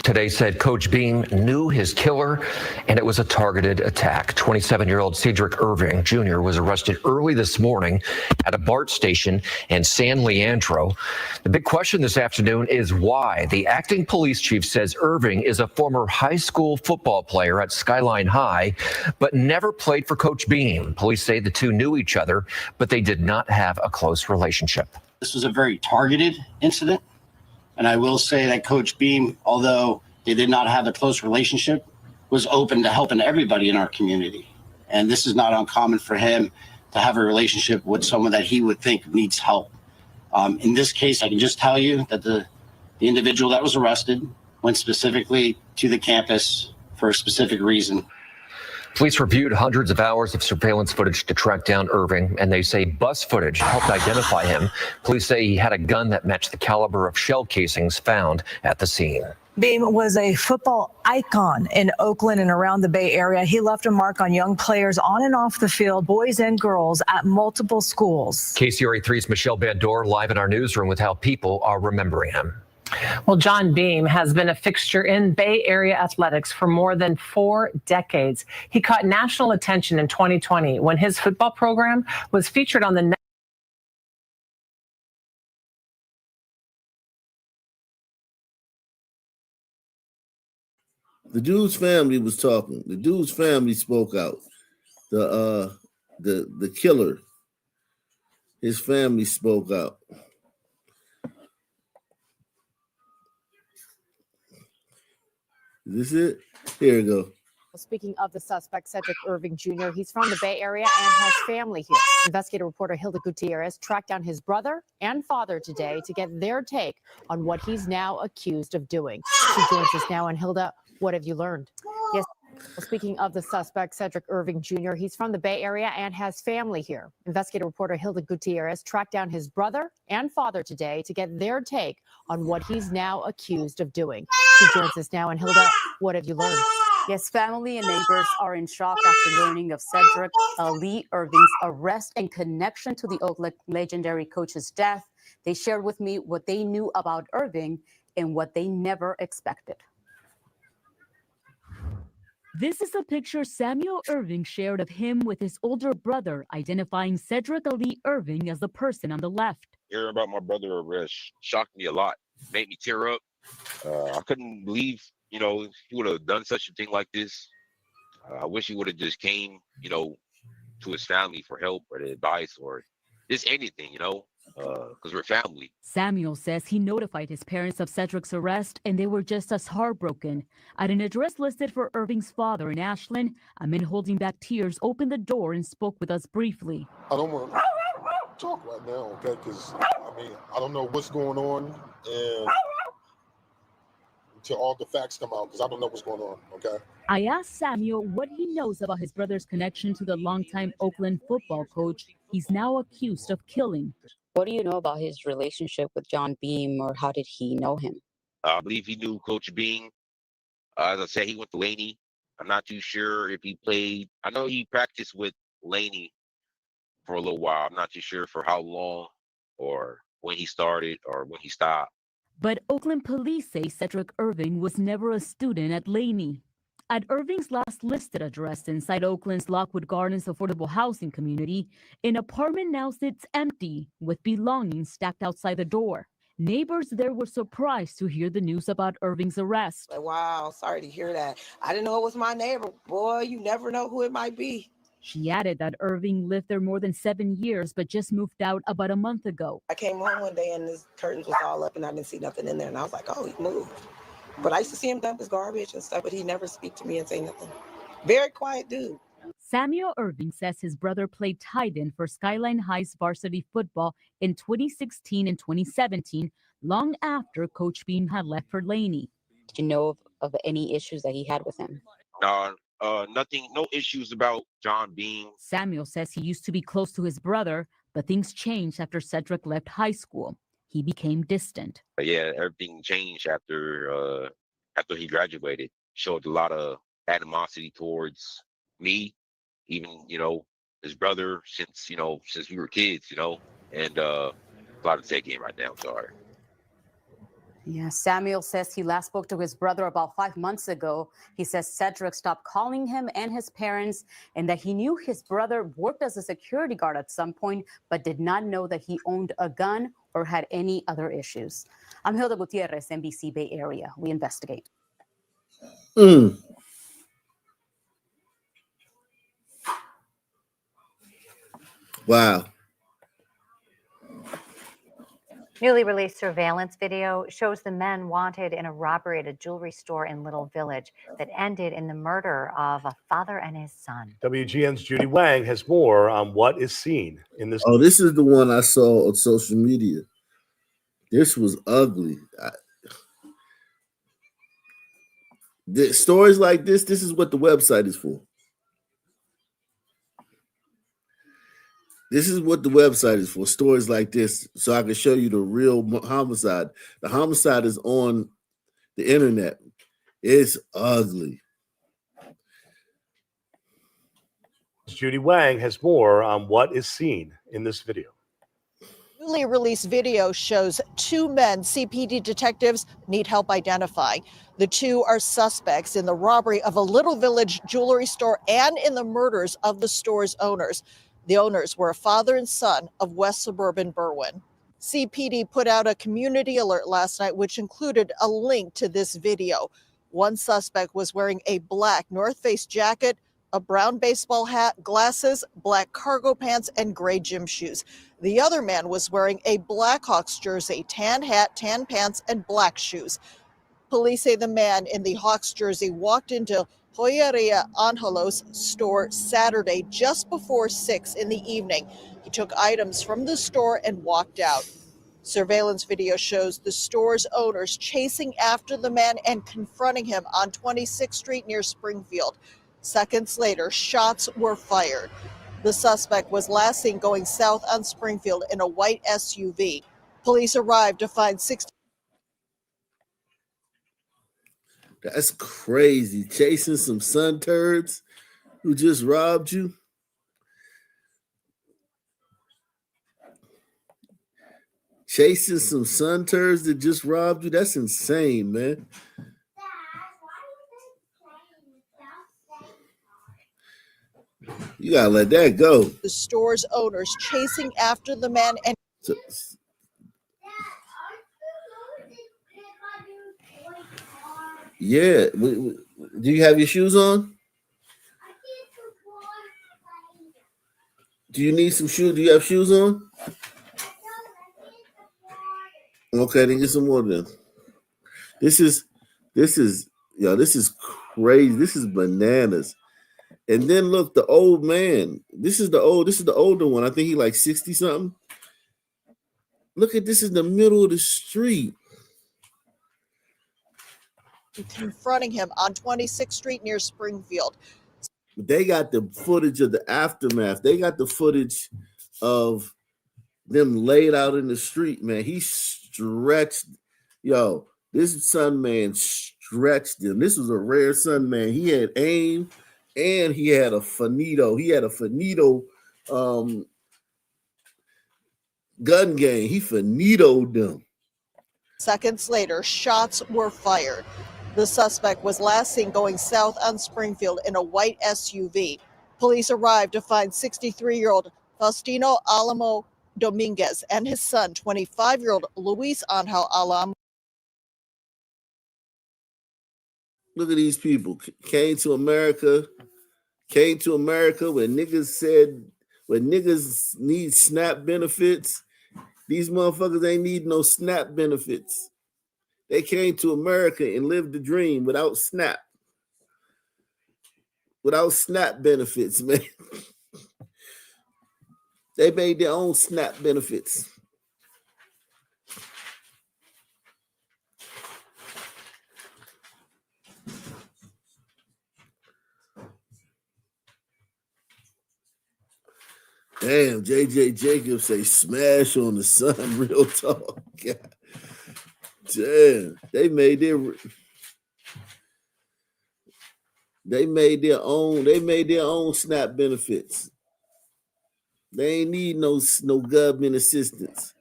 Today said Coach Beam knew his killer, and it was a targeted attack. 27-year-old Cedric Irving Jr. was arrested early this morning at a BART station in San Leandro. The big question this afternoon is why. The acting police chief says Irving is a former high school football player at Skyline High, but never played for Coach Beam. Police say the two knew each other, but they did not have a close relationship.
This was a very targeted incident. And I will say that Coach Beam, although they did not have a close relationship, was open to helping everybody in our community. And this is not uncommon for him to have a relationship with someone that he would think needs help. In this case, I can just tell you that the individual that was arrested went specifically to the campus for a specific reason.
Police reviewed hundreds of hours of surveillance footage to track down Irving, and they say bus footage helped identify him. Police say he had a gun that matched the caliber of shell casings found at the scene.
Beam was a football icon in Oakland and around the Bay Area. He left a mark on young players on and off the field, boys and girls, at multiple schools.
KCRA 3's Michelle Bandor live in our newsroom with how people are remembering him.
Well, John Beam has been a fixture in Bay Area athletics for more than 4 decades. He caught national attention in 2020 when his football program was featured on the
The dude's family was talking. The dude's family spoke out. The killer, his family spoke out. Is this it? Here we go.
Speaking of the suspect, Cedric Irving Jr., he's from the Bay Area and has family here. Investigative reporter Hilda Gutierrez tracked down his brother and father today to get their take on what he's now accused of doing. She joins us now. And Hilda, what have you learned? Yes. Well, speaking of the suspect, Cedric Irving Jr., he's from the Bay Area and has family here. Investigative reporter Hilda Gutierrez tracked down his brother and father today to get their take on what he's now accused of doing. She joins us now. And Hilda, what have you learned?
Yes, family and neighbors are in shock after learning of Cedric Lee Irving's arrest and connection to the Oakland legendary coach's death. They shared with me what they knew about Irving and what they never expected.
This is a picture Samuel Irving shared of him with his older brother, identifying Cedric Lee Irving as the person on the left.
Hearing about my brother's arrest shocked me a lot, made me tear up. I couldn't believe, he would have done such a thing like this. I wish he would have just came, to his family for help or advice or just anything, because we're family.
Samuel says he notified his parents of Cedric's arrest and they were just as heartbroken. At an address listed for Irving's father in Ashland, a man holding back tears opened the door and spoke with us briefly.
I don't want to talk right now, okay, because, I don't know what's going on, and till all the facts come out, because I don't know what's going on, okay?
I asked Samuel what he knows about his brother's connection to the longtime Oakland football coach he's now accused of killing.
What do you know about his relationship with John Beam, or how did he know him?
I believe he knew Coach Beam. As I said, he went to Laney. I'm not too sure if he played. I know he practiced with Laney for a little while. I'm not too sure for how long or when he started or when he stopped.
But Oakland police say Cedric Irving was never a student at Laney. At Irving's last listed address inside Oakland's Lockwood Gardens affordable housing community, an apartment now sits empty with belongings stacked outside the door. Neighbors there were surprised to hear the news about Irving's arrest.
Wow, sorry to hear that. I didn't know it was my neighbor. Boy, you never know who it might be.
She added that Irving lived there more than 7 years, but just moved out about a month ago.
I came home one day and his curtains was all up and I didn't see nothing in there. And I was like, oh, he moved. But I used to see him dump his garbage and stuff, but he never speak to me and say nothing. Very quiet dude.
Samuel Irving says his brother played tight end for Skyline High's varsity football in 2016 and 2017, long after Coach Beam had left for Laney.
Did you know of any issues that he had with him?
Nothing, no issues about John Beam.
Samuel says he used to be close to his brother, but things changed after Cedric left high school. He became distant.
But yeah, everything changed after he graduated. Showed a lot of animosity towards me, even, his brother, since we were kids, and a lot to take in right now. Sorry.
Yeah, Samuel says he last spoke to his brother about 5 months ago. He says Cedric stopped calling him and his parents, and that he knew his brother worked as a security guard at some point, but did not know that he owned a gun or had any other issues. I'm Hilda Gutierrez, NBC Bay Area. We investigate.
Wow.
Newly released surveillance video shows the men wanted in a robbery at a jewelry store in Little Village that ended in the murder of a father and his son.
WGN's Judy Wang has more on what is seen in this.
Oh, this is the one I saw on social media. This was ugly. Stories like this is what the website is for. This is what the website is for, stories like this, so I can show you the real homicide. The homicide is on the internet. It's ugly.
Judy Wang has more on what is seen in this video.
Newly released video shows two men CPD detectives need help identifying. The two are suspects in the robbery of a Little Village jewelry store and in the murders of the store's owners. The owners were a father and son of West Suburban Berwyn. CPD put out a community alert last night, which included a link to this video. One suspect was wearing a black North Face jacket, a brown baseball hat, glasses, black cargo pants, and gray gym shoes. The other man was wearing a Blackhawks jersey, tan hat, tan pants, and black shoes. Police say the man in the Hawks jersey walked into Joyeria Angelos store Saturday just before 6 in the evening. He took items from the store and walked out. Surveillance video shows the store's owners chasing after the man and confronting him on 26th Street near Springfield. Seconds later, shots were fired. The suspect was last seen going south on Springfield in a white SUV. Police arrived to find 16.
That's crazy. Chasing some sun turds who just robbed you. Chasing some sun turds that just robbed you. That's insane, man. You gotta let that go.
The store's owners chasing after the man and
yeah. Do you have your shoes on? Do you need some shoes? Do you have shoes on? Okay, then get some more then. This is crazy. This is bananas. And then look, the old man. This is the older one. I think he like 60 something. Look at this in the middle of the street.
confronting him on 26th Street near Springfield.
They got the footage of the aftermath. They got the footage of them laid out in the street, man. He stretched, this Sun Man stretched him. This was a rare Sun Man. He had aim and he had a finito. He had a finito gun game. He finitoed them.
Seconds later, shots were fired. The suspect was last seen going south on Springfield in a white SUV. Police arrived to find 63-year-old Faustino Alamo Dominguez and his son, 25-year-old Luis Angel Alamo.
Look at these people. Came to America when niggas need SNAP benefits. These motherfuckers ain't need no SNAP benefits. They came to America and lived the dream without SNAP. Without SNAP benefits, man. They made their own SNAP benefits. Damn, JJ Jacobs say smash on the Sun. Real talk. God. Damn, they made their own SNAP benefits. They ain't need no government assistance.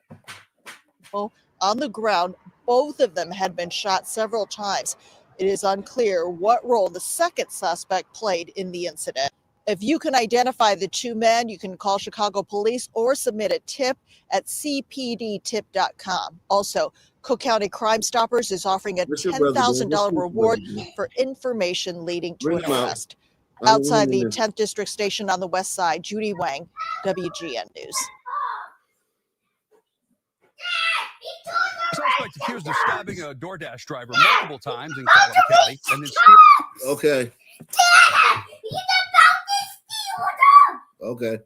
On the ground, both of them had been shot several times. It is unclear what role the second suspect played in the incident. If you can identify the two men, you can call Chicago police or submit a tip at cpdtip.com. Also, Cook County Crime Stoppers is offering a $10,000 reward for information leading to an arrest. Outside the 10th District Station on the west side, Judy Wang, WGN News.
Suspect accused of stabbing a DoorDash driver multiple times in Collier County and then
Okay. Okay.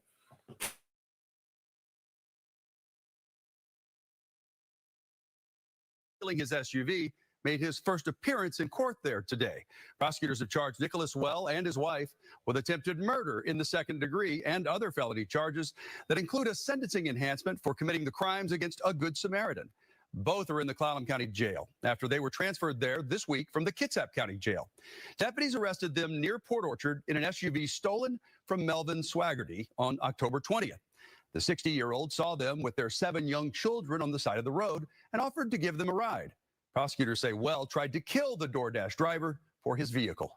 stealing his SUV made his first appearance in court there today. Prosecutors have charged Nicholas Well and his wife with attempted murder in the second degree and other felony charges that include a sentencing enhancement for committing the crimes against a Good Samaritan. Both are in the Clallam County Jail after they were transferred there this week from the Kitsap County Jail. Deputies arrested them near Port Orchard in an SUV stolen from Melvin Swaggerty on October 20th. The 60-year-old saw them with their 7 young children on the side of the road and offered to give them a ride. Prosecutors say Well tried to kill the DoorDash driver for his vehicle.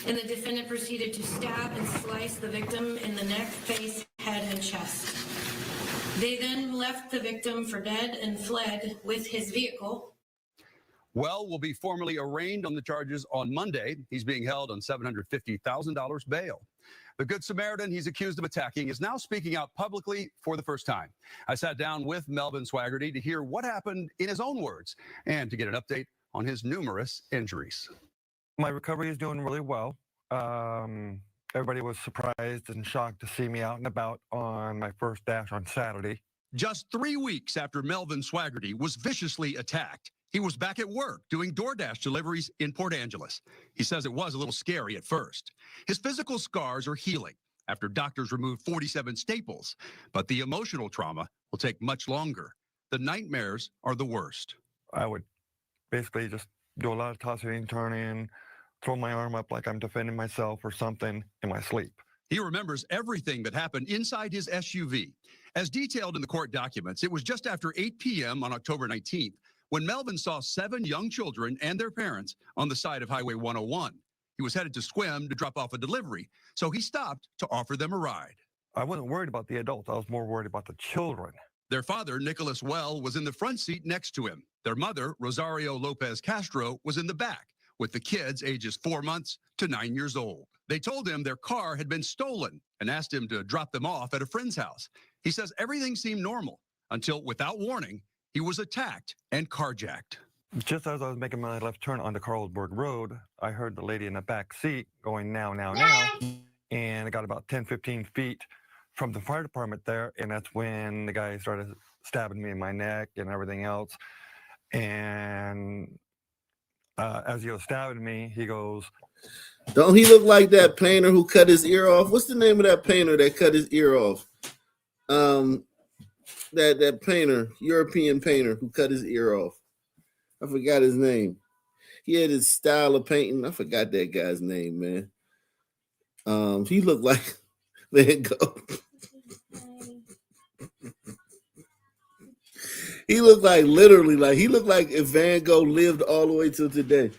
And the defendant proceeded to stab and slice the victim in the neck, face, head, and chest. They then left the victim for dead and fled with his vehicle.
Well will be formally arraigned on the charges on Monday. He's being held on $750,000 bail. The Good Samaritan he's accused of attacking is now speaking out publicly for the first time. I sat down with Melvin Swaggerty to hear what happened in his own words and to get an update on his numerous injuries.
My recovery is doing really well. Everybody was surprised and shocked to see me out and about on my first dash on Saturday.
Just 3 weeks after Melvin Swaggerty was viciously attacked, he was back at work doing DoorDash deliveries in Port Angeles. He says it was a little scary at first. His physical scars are healing after doctors removed 47 staples, but the emotional trauma will take much longer. The nightmares are the worst.
I would basically just do a lot of tossing and turning, throw my arm up like I'm defending myself or something in my sleep.
He remembers everything that happened inside his SUV. As detailed in the court documents, it was just after 8 p.m. on October 19th when Melvin saw 7 young children and their parents on the side of Highway 101. He was headed to Sequim to drop off a delivery, so he stopped to offer them a ride.
I wasn't worried about the adults. I was more worried about the children.
Their father, Nicholas Well, was in the front seat next to him. Their mother, Rosario Lopez Castro, was in the back with the kids ages 4 months to 9 years old. They told him their car had been stolen and asked him to drop them off at a friend's house. He says everything seemed normal until, without warning, he was attacked and carjacked.
Just as I was making my left turn onto Carlsberg Road, I heard the lady in the back seat going now, and I got about 10, 15 feet from the fire department there, and that's when the guy started stabbing me in my neck and everything else. And as he was stabbing me, he goes,
Don't he look like that painter who cut his ear off? What's the name of that painter that cut his ear off? That painter, European painter who cut his ear off. I forgot his name. He had his style of painting. I forgot that guy's name, man. He looked like Van Gogh. He looked like literally like he looked like if Van Gogh lived all the way till today.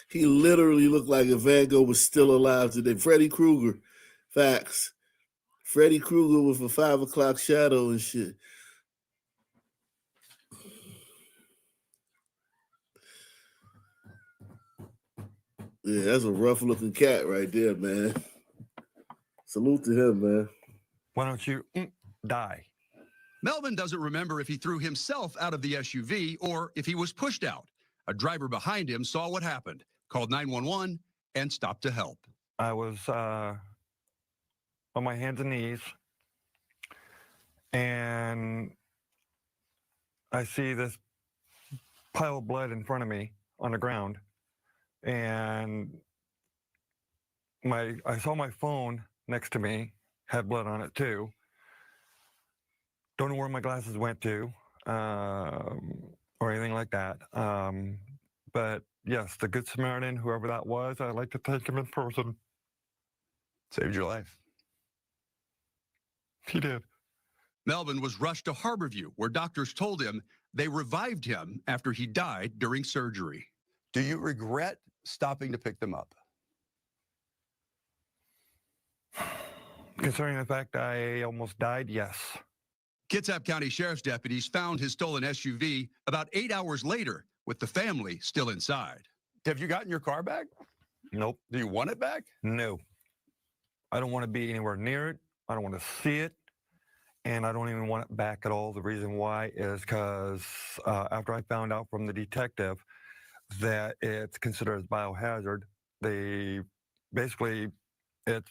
He literally looked like if Van Gogh was still alive today. Freddy Krueger, facts. Freddy Krueger with a 5 o'clock shadow and shit. Yeah, that's a rough looking cat right there, man. Salute to him, man.
why don't you die?
Melvin doesn't remember if he threw himself out of the SUV or if he was pushed out. A driver behind him saw what happened, called 911, and stopped to help.
I was on my hands and knees, and I see this pile of blood in front of me on the ground, and I saw my phone next to me had blood on it too. Don't know where my glasses went to, or anything like that. But yes, the Good Samaritan, whoever that was, I'd like to thank him in person.
Saved your life.
He did.
Melvin was rushed to Harborview, where doctors told him they revived him after he died during surgery. Do you regret stopping to pick them up?
Concerning the fact I almost died, yes.
Kitsap County Sheriff's deputies found his stolen SUV about 8 hours later with the family still inside. Have you gotten your car back?
Nope.
Do you want it back?
No. I don't want to be anywhere near it. I don't want to see it. And I don't even want it back at all. The reason why is because after I found out from the detective that it's considered as biohazard, it's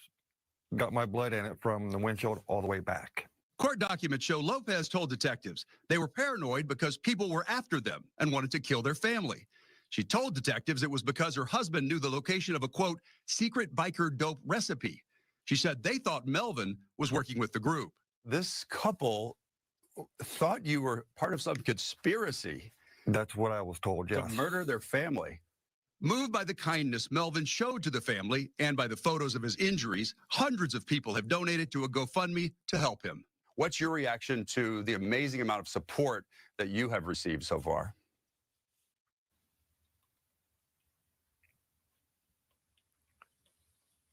got my blood in it from the windshield all the way back.
Court documents show Lopez told detectives they were paranoid because people were after them and wanted to kill their family. She told detectives it was because her husband knew the location of a, quote, secret biker dope recipe. She said they thought Melvin was working with the group. This couple thought you were part of some conspiracy.
That's what I was told, yes.
To murder their family. Moved by the kindness Melvin showed to the family and by the photos of his injuries, hundreds of people have donated to a GoFundMe to help him. What's your reaction to the amazing amount of support that you have received so far?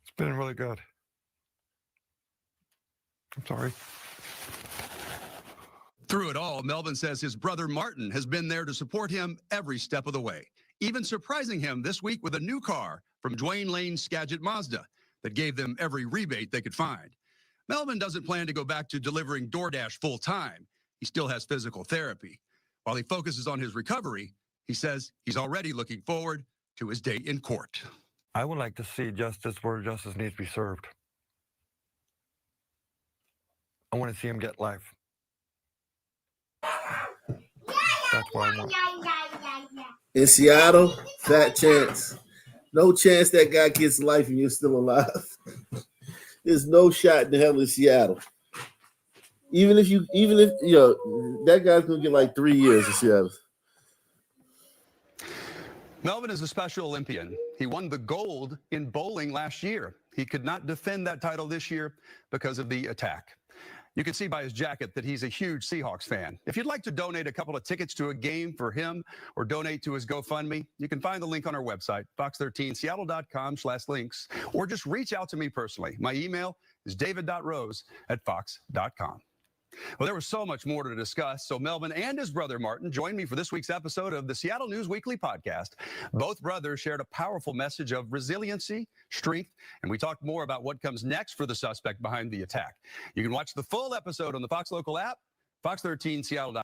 It's been really good. I'm sorry.
Through it all, Melvin says his brother Martin has been there to support him every step of the way, even surprising him this week with a new car from Dwayne Lane's Skagit Mazda that gave them every rebate they could find. Melvin doesn't plan to go back to delivering DoorDash full time. He still has physical therapy. While he focuses on his recovery, he says he's already looking forward to his day in court.
I would like to see justice where justice needs to be served. I want to see him get life. That's what I want.
In Seattle, fat chance. No chance that guy gets life and you're still alive. There's no shot in hell in Seattle. Even if that guy's gonna get like 3 years in Seattle.
Melvin is a Special Olympian. He won the gold in bowling last year. He could not defend that title this year because of the attack. You can see by his jacket that he's a huge Seahawks fan. If you'd like to donate a couple of tickets to a game for him or donate to his GoFundMe, you can find the link on our website, fox13seattle.com/links, or just reach out to me personally. My email is david.rose@fox.com. Well, there was so much more to discuss, so Melvin and his brother Martin joined me for this week's episode of the Seattle News Weekly podcast. Both brothers shared a powerful message of resiliency, strength, and we talked more about what comes next for the suspect behind the attack. You can watch the full episode on the Fox Local app, fox13seattle.com.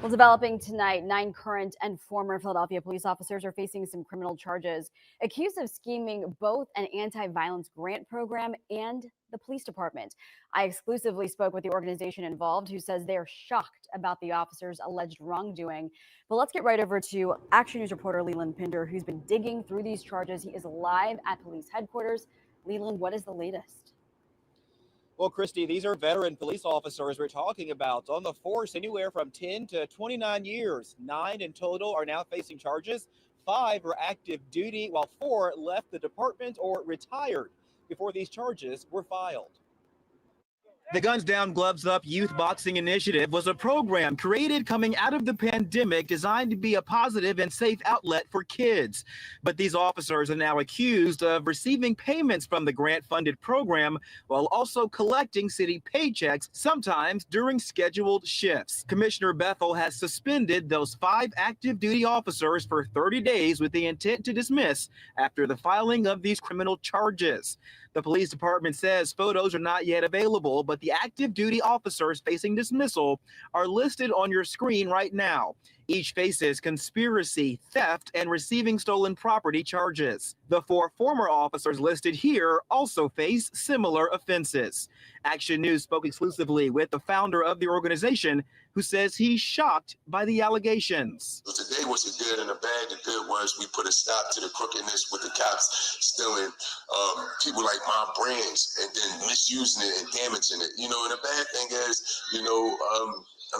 Well, developing tonight, 9 current and former Philadelphia police officers are facing some criminal charges, accused of scheming both an anti-violence grant program and the police department. I exclusively spoke with the organization involved, who says they're shocked about the officers' alleged wrongdoing. But let's get right over to Action News reporter Leland Pinder, who's been digging through these charges. He is live at police headquarters. Leland, what is the latest?
Well, Christy, these are veteran police officers we're talking about on the force anywhere from 10 to 29 years. 9 in total are now facing charges. 5 are active duty, while 4 left the department or retired before these charges were filed. The Guns Down, Gloves Up Youth Boxing Initiative was a program created coming out of the pandemic designed to be a positive and safe outlet for kids. But these officers are now accused of receiving payments from the grant-funded program while also collecting city paychecks, sometimes during scheduled shifts. Commissioner Bethel has suspended those 5 active duty officers for 30 days with the intent to dismiss after the filing of these criminal charges. The police department says photos are not yet available, but the active duty officers facing dismissal are listed on your screen right now. Each faces conspiracy, theft, and receiving stolen property charges. The 4 former officers listed here also face similar offenses. Action News spoke exclusively with the founder of the organization, who says he's shocked by the allegations.
Today was a good and a bad. The good was we put a stop to the crookedness with the cops stealing people like my brands and then misusing it and damaging it. You know, and the bad thing is, you know,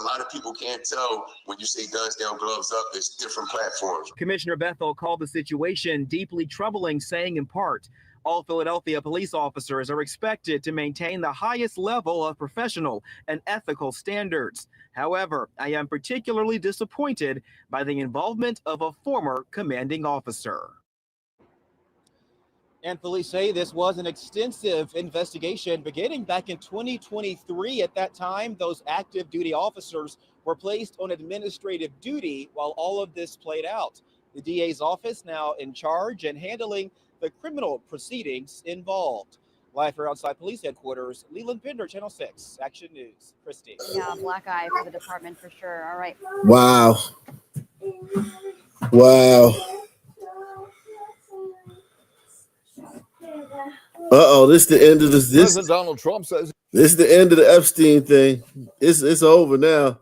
a lot of people can't tell when you say Guns Down, Gloves Up, there's different platforms.
Commissioner Bethel called the situation deeply troubling, saying in part, all Philadelphia police officers are expected to maintain the highest level of professional and ethical standards. However, I am particularly disappointed by the involvement of a former commanding officer. And police say this was an extensive investigation beginning back in 2023. At that time, those active duty officers were placed on administrative duty while all of this played out. The DA's office now in charge and handling the criminal proceedings involved. Live from outside police headquarters, Leland Pinder, Channel 6, Action News. Christy.
Yeah, black eye for the department for sure. All right.
Wow. Wow. Uh-oh, this is the end of this.
President Donald Trump says
this is the end of the Epstein thing. It's over now.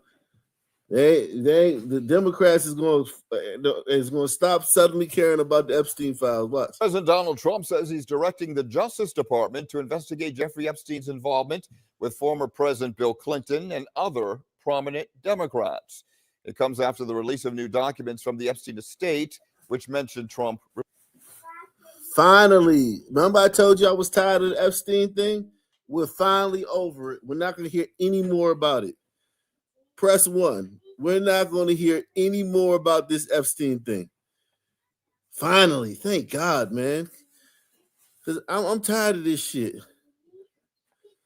The Democrats is going to stop suddenly caring about the Epstein files. Watch.
President Donald Trump says he's directing the Justice Department to investigate Jeffrey Epstein's involvement with former President Bill Clinton and other prominent Democrats. It comes after the release of new documents from the Epstein estate, which mentioned Trump.
Finally, remember I told you I was tired of the Epstein thing? We're finally over it. We're not going to hear any more about it. Press 1. We're not going to hear any more about this Epstein thing. Finally, thank God, man. Because I'm tired of this shit.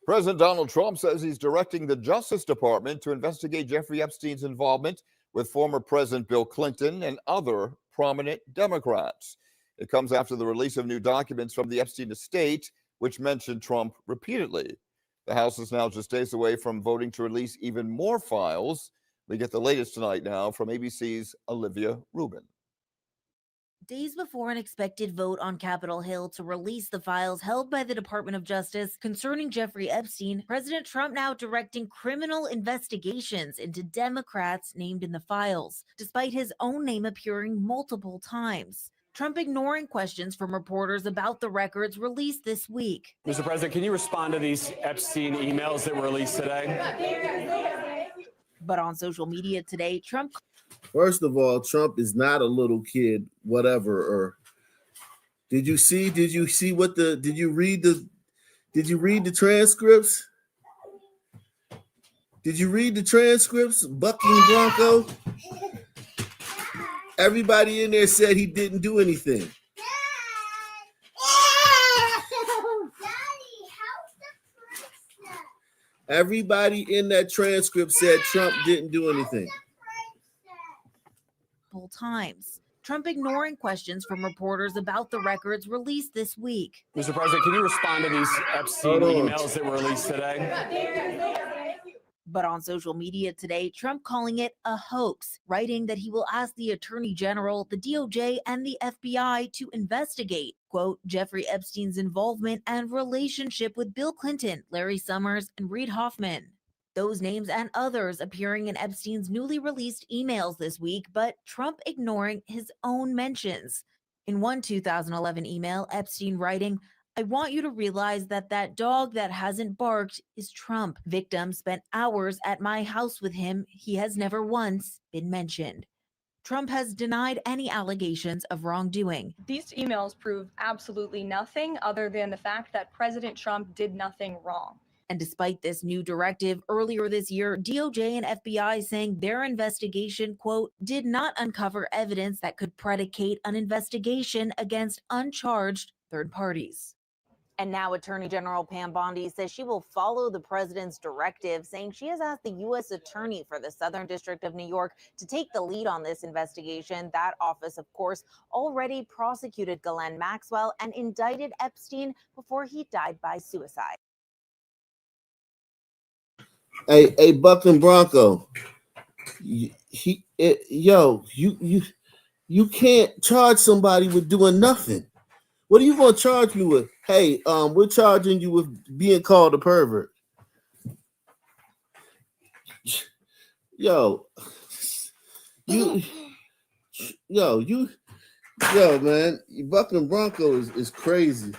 President Donald Trump says he's directing the Justice Department to investigate Jeffrey Epstein's involvement with former President Bill Clinton and other prominent Democrats. It comes after the release of new documents from the Epstein estate, which mentioned Trump repeatedly. The House is now just days away from voting to release even more files. We get the latest tonight now from ABC's Olivia Rubin.
Days before an expected vote on Capitol Hill to release the files held by the Department of Justice concerning Jeffrey Epstein, President Trump now directing criminal investigations into Democrats named in the files, despite his own name appearing multiple times. Trump ignoring questions from reporters about the records released this week.
Mr. President, can you respond to these Epstein emails that were released today?
But on social media today, Trump...
First of all, Trump is not a little kid, whatever. Or did you read the transcripts? Did you read the transcripts? Bucking Bronco? Everybody in there said he didn't do anything. Everybody in that transcript said Trump didn't do anything.
Times. Trump ignoring questions from reporters about the records released this week.
Mr. President, can you respond to these Epstein emails that were released today?
But on social media today, Trump calling it a hoax, writing that he will ask the Attorney General, the DOJ, and the FBI to investigate, quote, Jeffrey Epstein's involvement and relationship with Bill Clinton, Larry Summers, and Reid Hoffman. Those names and others appearing in Epstein's newly released emails this week, but Trump ignoring his own mentions. In one 2011 email, Epstein writing, I want you to realize that that dog that hasn't barked is Trump. Victim spent hours at my house with him. He has never once been mentioned. Trump has denied any allegations of wrongdoing.
These emails prove absolutely nothing other than the fact that President Trump did nothing wrong.
And despite this new directive, earlier this year, DOJ and FBI saying their investigation, quote, did not uncover evidence that could predicate an investigation against uncharged third parties. And now Attorney General Pam Bondi says she will follow the president's directive, saying she has asked the U.S. Attorney for the Southern District of New York to take the lead on this investigation. That office, of course, already prosecuted Ghislaine Maxwell and indicted Epstein before he died by suicide.
Hey, Buck and Bronco, you can't charge somebody with doing nothing. What are you gonna charge me with? Hey, we're charging you with being called a pervert. Yo, man, Buck and Bronco is crazy.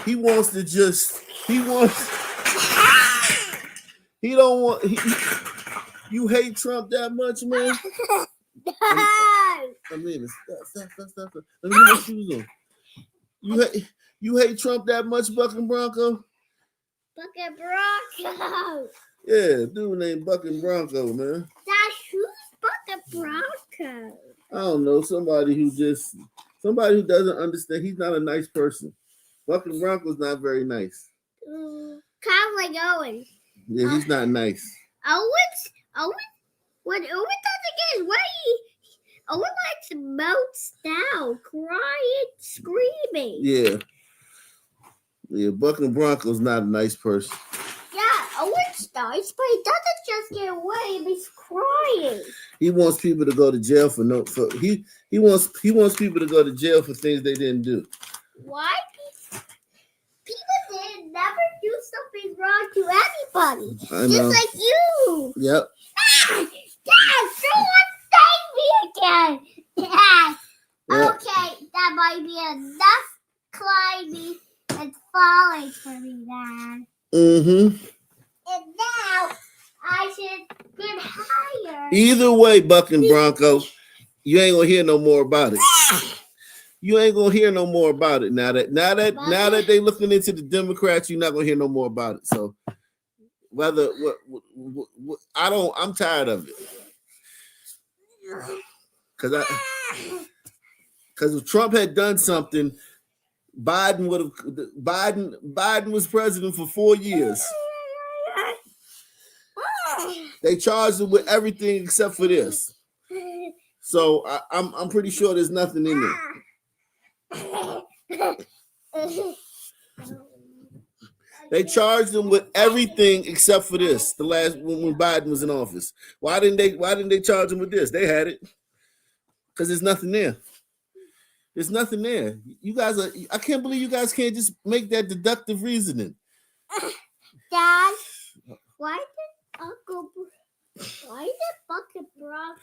He don't want. You hate Trump that much, man? I mean, stop. Let me get my shoes on. You hate Trump that much, Buck and Bronco?
Buck and Bronco.
Yeah, dude named Buck and Bronco, man.
That's who's Buck and Bronco.
I don't know, somebody who doesn't understand. He's not a nice person. Buck and Bronco's not very nice.
Kind of like Owen.
Yeah, he's not nice.
When Owen does again, Owen likes melts down, crying, screaming.
Yeah, Buck and Bronco's not a nice person.
Yeah, Owen's nice, but he doesn't just get away if he's crying.
He wants people to go to jail he wants people to go to jail for things they didn't do.
Why? People did never do something wrong to anybody.
I know.
Just like you.
Yep.
Dad, someone save me again. Dad.
Yep.
Okay, that might be enough climbing and falling for me, Dad.
Mm-hmm.
And now I should get higher.
Either way, Buck and Bronco, you ain't gonna hear no more about it. You ain't gonna hear no more about it now that they looking into the Democrats. You're not gonna hear no more about it. So whether I'm tired of it because if Trump had done something, Biden was president for 4 years. They charged him with everything except for this. So I'm pretty sure there's nothing in there. They charged him with everything except for this. The last when Biden was in office. Why didn't they charge him with this? They had it because there's nothing there. There's nothing there. You guys I can't believe you guys can't just make that deductive reasoning.
Dad, why did Buck and Bronco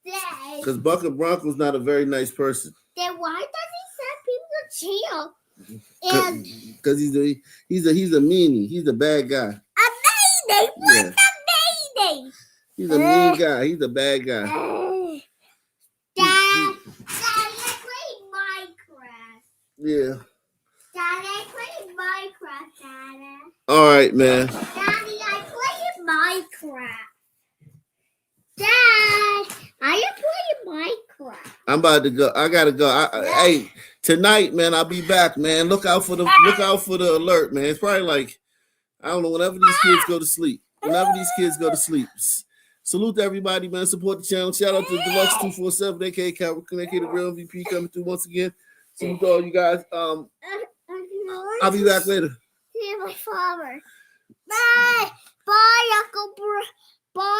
say?
Because Buck and Bronco's not a very nice person.
Then why does he send people to jail?
Because he's a meanie. He's a bad guy.
A meanie? What's a meanie?
He's a mean guy. He's a bad guy.
Dad, I play Minecraft.
Yeah.
Dad, I play Minecraft, Dada.
All right, man.
Daddy, I play Minecraft. Dad, I am playing Minecraft.
I'm about to go. I gotta go. Hey, tonight, man, I'll be back, man. Look out for the alert, man. It's probably like, I don't know, whenever these kids go to sleep. Salute to everybody, man. Support the channel. Shout out to Deluxe 247, aka Calvin Connected, the real MVP coming through once again. Salute to all you guys. I'll be back later.
See my father. Bye. Bye, Uncle